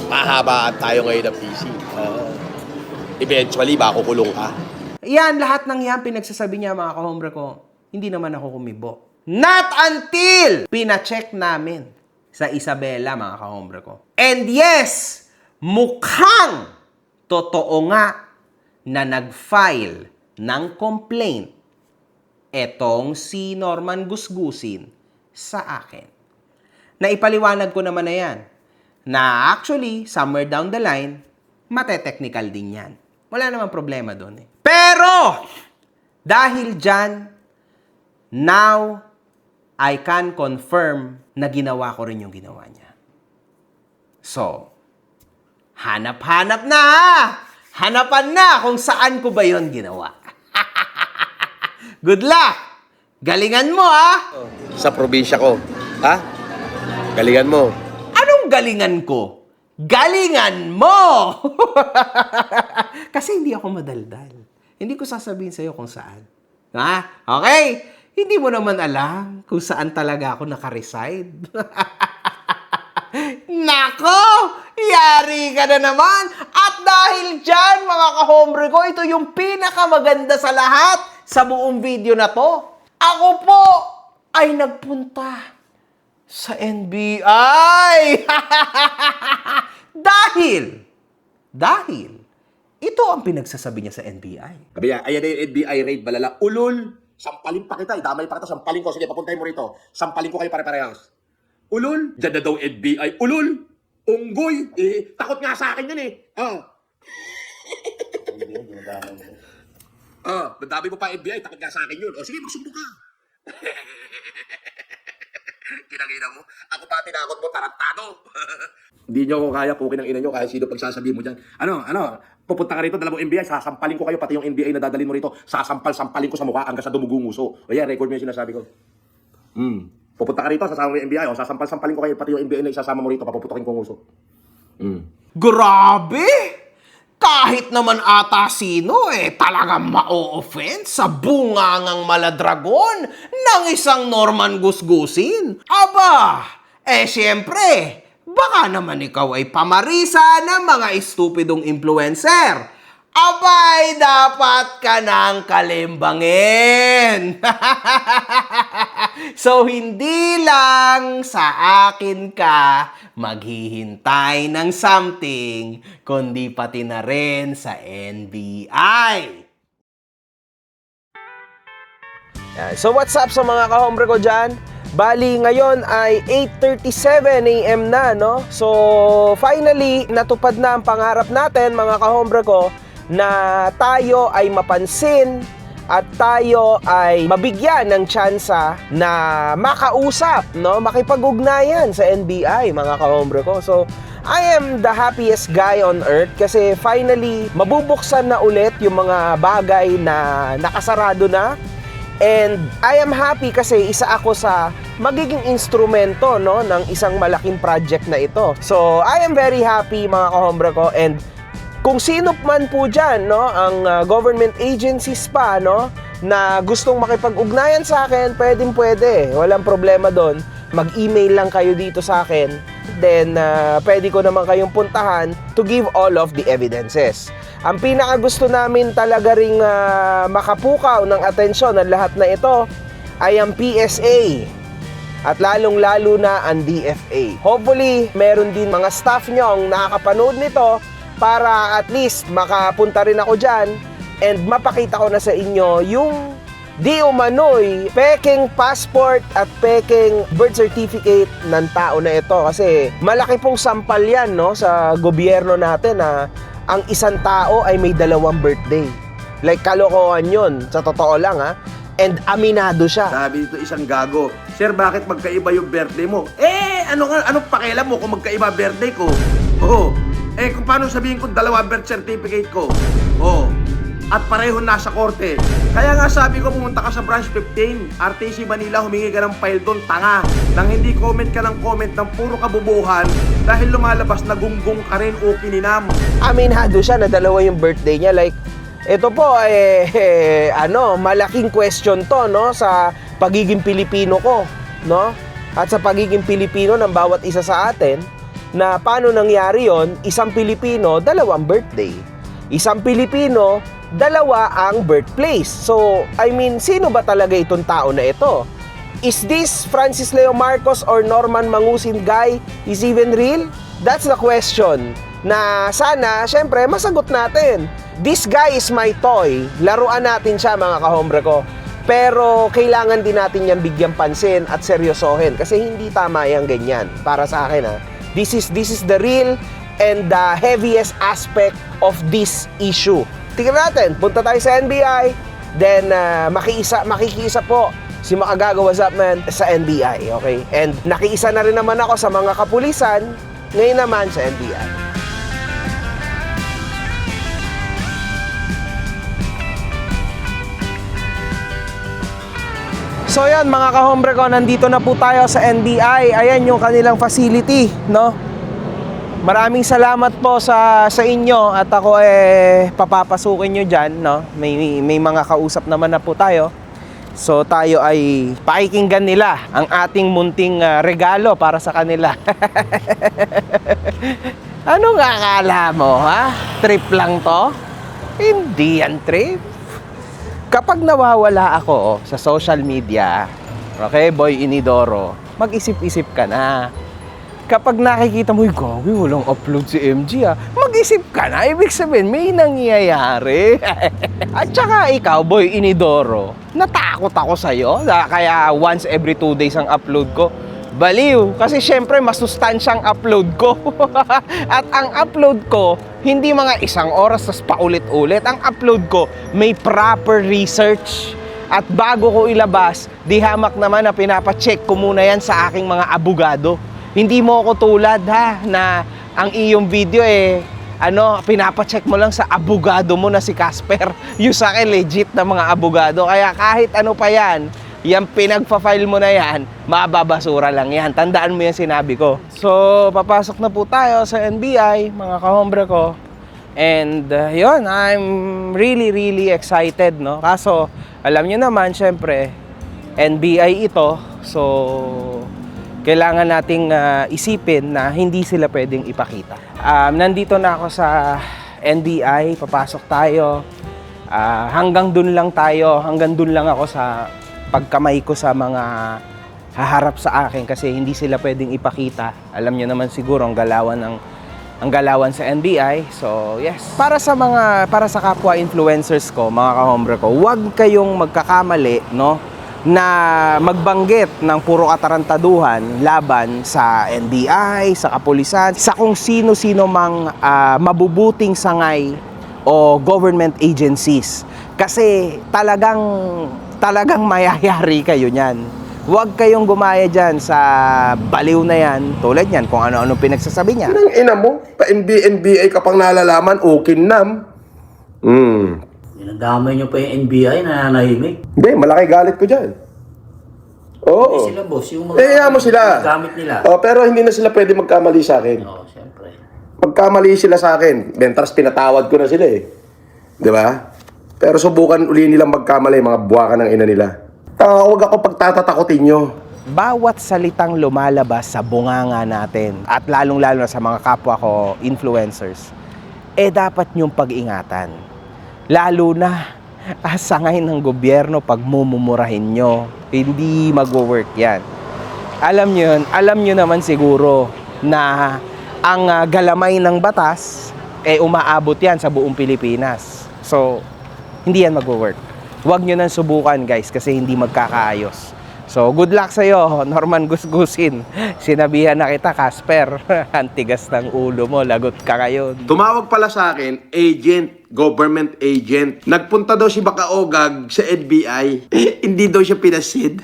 Pahabaan tayo ngayon ng PC. Eventually, bako kulong ka. Yan, lahat ng yan pinagsasabi niya mga kahombre ko, hindi naman ako kumibo. Not until pina-check namin sa Isabela mga kahombre ko. And yes, mukhang totoo nga na nag-file ng complaint etong si Norman Gusgusin sa akin. Naipaliwanag ko naman na yan na actually, somewhere down the line, mate-technical din yan. Wala namang problema doon eh. Pero, dahil dyan, now, I can confirm na ginawa ko rin yung ginawa niya. So, hanap-hanap na! Hanapan na kung saan ko ba yon ginawa. Good luck! Galingan mo, ha? Sa probinsya ko. Ha? Galingan mo. Anong galingan ko? Galingan mo! Kasi hindi ako madaldal. Hindi ko sasabihin sa'yo kung saan. Ha? Okay? Hindi mo naman alam kung saan talaga ako nakareside. Nako! Yari ka na naman! At dahil dyan, mga kahombre ko, ito yung pinakamaganda sa lahat sa buong video na to. Ako po ay nagpunta Sa NBI! Dahil, ito ang pinagsasabi niya sa NBI. Sabi niya, ayan na yung NBI raid, balala. Ulul! Sampalin pa kita, damay pa kita, sampalin ko. Sige, papuntahin mo rito. Sampalin ko kayo pare-parehas. Ulul! Diyan na daw NBI. Ulul! Unggoy! Takot nga sa akin yun madami mo pa NBI, takot nga sa akin yun. O sige, magsumbong ka. Kinakita mo? Ako pa tinakot mo, tarantado. Hindi nyo ako kaya, pukin ang ina nyo, kahit sino pagsasabihin mo dyan. Pupunta ka rito, dalawang NBI, sasampalin ko kayo, pati yung NBI na dadalhin mo rito, sampalin ko sa mukha hanggang sa dumugong uso. O yan, record mo yung sinasabi ko. Pupunta ka rito, sasama mo yung NBI, o sasampalin ko kayo, pati yung NBI na isasama mo rito, papuputokin ko ang uso. Grabe! Kahit naman ata sino talagang ma-o-offend sa bungangang maladragon ng isang Norman Gusgusin. Aba, siyempre, baka naman ikaw ay pamarisa ng mga estupidong influencer. Abay, dapat ka nang kalimbangin. So, hindi lang sa akin ka maghihintay ng something, kundi pati na rin sa NBI. So, what's up sa mga kahombre ko dyan? Bali, ngayon ay 8:37 AM na, no? So, finally, natupad na ang pangarap natin, mga kahombre ko, na tayo ay mapansin at tayo ay mabigyan ng tsansa na makausap, no? Makipag-ugnayan sa NBI, mga kahombre ko. So, I am the happiest guy on earth kasi finally, mabubuksan na ulit yung mga bagay na nakasarado na. And I am happy kasi isa ako sa magiging instrumento, no, ng isang malaking project na ito. So, I am very happy, mga kahombre ko, and kung sino man po dyan, no, ang government agencies pa, no, na gustong makipag-ugnayan sa akin, pwede. Walang problema doon. Mag-email lang kayo dito sa akin. Then, pwede ko naman kayong puntahan to give all of the evidences. Ang pinaka gusto namin talaga ring makapukaw ng atensyon ng lahat na ito ay ang PSA. At lalong-lalo na ang DFA. Hopefully, meron din mga staff nyo ang nakakapanood nito para at least makapunta rin ako dyan and mapakita ko na sa inyo yung di umano'y peking passport at peking birth certificate ng tao na ito. Kasi malaki pong sampal yan, no, sa gobyerno natin na ang isang tao ay may 2 birthday. Like, kalokohan yun. Sa totoo lang, ha. And aminado siya. Sabi dito isang gago, Sir, bakit magkaiba yung birthday mo? Anong pakialam mo kung magkaiba birthday ko? Kung paano sabihin kong 2 birth certificate ko? At pareho nasa korte. Kaya nga sabi ko, pumunta ka sa branch 15, RTC Manila, humingi ka ng file doon, tanga. Nang hindi comment ka ng comment ng puro kabubuhan dahil lumalabas na gunggong ka rin o kininam. Aminado siya na 2 yung birthday niya. Like, ito po, malaking question to, no, sa pagiging Pilipino ko, no? At sa pagiging Pilipino ng bawat isa sa atin, na paano nangyari yon, isang Pilipino, 2 birthday. Isang Pilipino, 2 ang birthplace. So, I mean, sino ba talaga itong tao na ito? Is this Francis Leo Marcos or Norman Mangusin guy is even real? That's the question na sana, syempre, masagot natin. This guy is my toy. Laruan natin siya, mga kahombre ko. Pero kailangan din natin yan bigyan pansin at seryosohin kasi hindi tama yung ganyan para sa akin, ha. This is the real and the heaviest aspect of this issue. Tingnan natin, punta tayo sa NBI, then makikiisa po si Makagago What's Up Man sa NBI, okay? And nakiisa na rin naman ako sa mga kapulisan, ngayon naman sa NBI. So yan, mga kahombre ko, nandito na po tayo sa NBI. Ayan yung kanilang facility, no? Maraming salamat po sa inyo at ako papapasukin nyo dyan, no? May mga kausap naman na po tayo. So tayo ay pakikinggan nila ang ating munting regalo para sa kanila. Ano nga akala mo, ha? Trip lang to? Hindi yan trip. Kapag nawawala ako sa social media, okay, Boy Inidoro, mag-isip-isip ka na. Kapag nakikita mo, gawin, walang upload si MG mag-isip ka na. Ibig sabihin, may nangyayari. At saka ikaw, Boy Inidoro, natakot ako sa'yo. Kaya once every 2 days ang upload ko. Baliw. Kasi syempre, masustansyang upload ko. At ang upload ko, hindi mga 1 oras tas paulit-ulit. Ang upload ko, may proper research. At bago ko ilabas, di hamak naman na pinapacheck ko muna yan sa aking mga abogado. Hindi mo ako tulad na ang iyong video pinapacheck mo lang sa abogado mo na si Casper. Yung sa akin, legit na mga abogado. Kaya kahit ano pa yan, yung pinagpa-file mo na yan, mababasura lang yan. Tandaan mo yung sinabi ko. So, papasok na po tayo sa NBI, mga kahombre ko. And yun, I'm really excited, no? Kaso, alam nyo naman, syempre, NBI ito. So, kailangan nating isipin na hindi sila pwedeng ipakita. Nandito na ako sa NBI, papasok tayo. Hanggang dun lang tayo, hanggang dun lang ako sa pagkamay ko sa mga haharap sa akin kasi hindi sila pwedeng ipakita. Alam nyo naman siguro ang galawan sa NBI. So, yes. Para sa kapwa influencers ko, mga kahombre ko, huwag kayong magkakamali, no? Na magbanggit ng puro katarantaduhan laban sa NBI, sa kapulisan, sa kung sino-sino mang mabubuting sangay o government agencies. Kasi talagang mayayari kayo niyan. Huwag kayong gumaya dyan sa baliw na yan, tulad yan, kung ano-ano pinagsasabi niya. Ang ina mo, pa NBA ka pang nalalaman, okay nam. Dinadamay nyo pa yung NBI na nanahimik. Hindi, malaki galit ko dyan. Oo. Hindi sila, boss. Yung mga mo sila. gamit nila. Pero hindi na sila pwede magkamali sa akin. Oo, siyempre. Magkamali sila sa akin. Bentras pinatawad ko na sila Di ba? Pero subukan uli nilang magkamali, mga buwakan ng ina nila. Huwag ako pagtatatakotin nyo. Bawat salitang lumalabas sa bunganga natin at lalong-lalo na sa mga kapwa ko influencers, dapat nyong pag-ingatan. Lalo na sangay ng gobyerno pag mumumurahin nyo. Hindi magwo-work yan. Alam nyo naman siguro na ang galamay ng batas, umaabot yan sa buong Pilipinas. So, hindi yan magwo-work. Huwag nyo nang subukan guys kasi hindi magkakaayos. So, good luck sa'yo, Norman Gusgusin. Sinabihan na kita, Casper. Ang tigas ng ulo mo, lagot ka ngayon. Tumawag pala sa akin, government agent. Nagpunta daw si Bakaogag sa NBI. Hindi daw siya pinasid.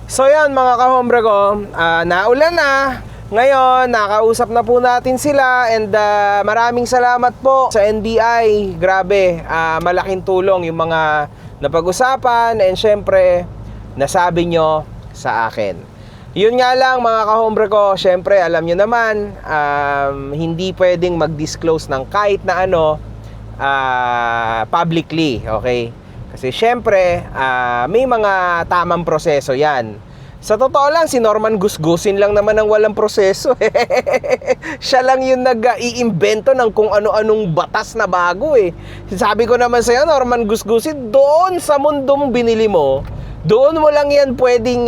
So yan mga kahombre ko, naulan na. Ngayon, nakausap na po natin sila and maraming salamat po sa NBI. Grabe, malaking tulong yung mga napag-usapan and syempre, nasabi nyo sa akin. Yun nga lang mga kahombre ko, syempre alam nyo naman, hindi pwedeng mag-disclose ng kahit na ano publicly, okay? Kasi syempre, may mga tamang proseso yan. Sa totoo lang, si Norman Gusgusin lang naman ang walang proseso. Siya lang yung nag-iimbento ng kung ano-anong batas na bago Sabi ko naman sa'yo, Norman Gusgusin, doon sa mundong binili mo, doon mo lang yan pwedeng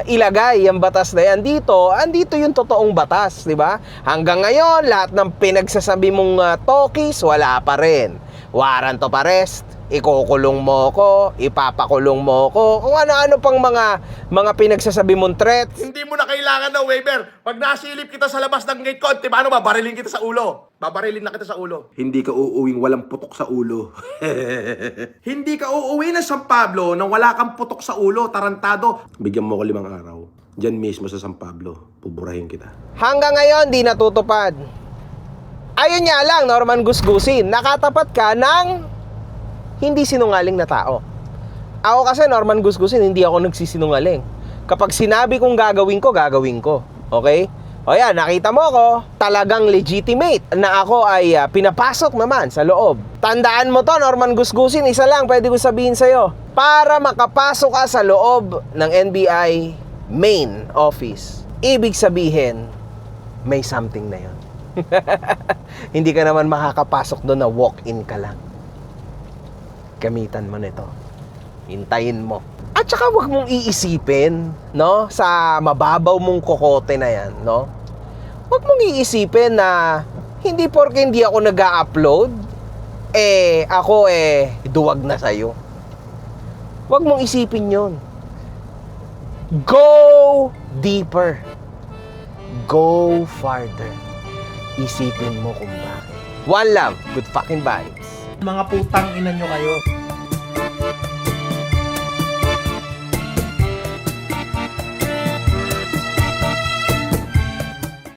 ilagay ang batas na yan. Andito yung totoong batas, di ba? Hanggang ngayon, lahat ng pinagsasabi mong talkies, wala pa rin. Warrant of arrest, ikukulong mo ko, ipapakulong mo ko, kung ano-ano pang mga pinagsasabi mong threat. Hindi mo na kailangan ng waiver. Pag nasilip kita sa labas ng gate ko, paano babarilin kita sa ulo? Babarilin na kita sa ulo. Hindi ka uuwing walang putok sa ulo. Hindi ka uuwi na San Pablo nang wala kang putok sa ulo, tarantado. Bigyan mo ko 5 araw. Diyan mismo sa San Pablo, puburahin kita. Hanggang ngayon, di natutupad. Ayun nga lang, Norman Gusgusin, nakatapat ka ng hindi sinungaling na tao. Ako kasi, Norman Gusgusin, hindi ako nagsisinungaling. Kapag sinabi kong gagawin ko, gagawin ko. Okay? O yan, nakita mo ko, talagang legitimate na ako ay pinapasok naman sa loob. Tandaan mo to, Norman Gusgusin, isa lang pwede ko sabihin sa'yo. Para makapasok ka sa loob ng NBI main office, ibig sabihin, may something na yon. Hindi ka naman makakapasok doon na walk-in ka lang. Gamitan mo nito. Hintayin mo. At saka wag mong iisipin, no? Sa mababaw mong kokote na yan, no? Wag mong iisipin na hindi porke hindi ako nag-upload, ako duwag na sa'yo. Wag mong isipin yon. Go deeper. Go farther. Isipin mo kung bakit. One love, good fucking vibes. Mga putang ina nyo kayo.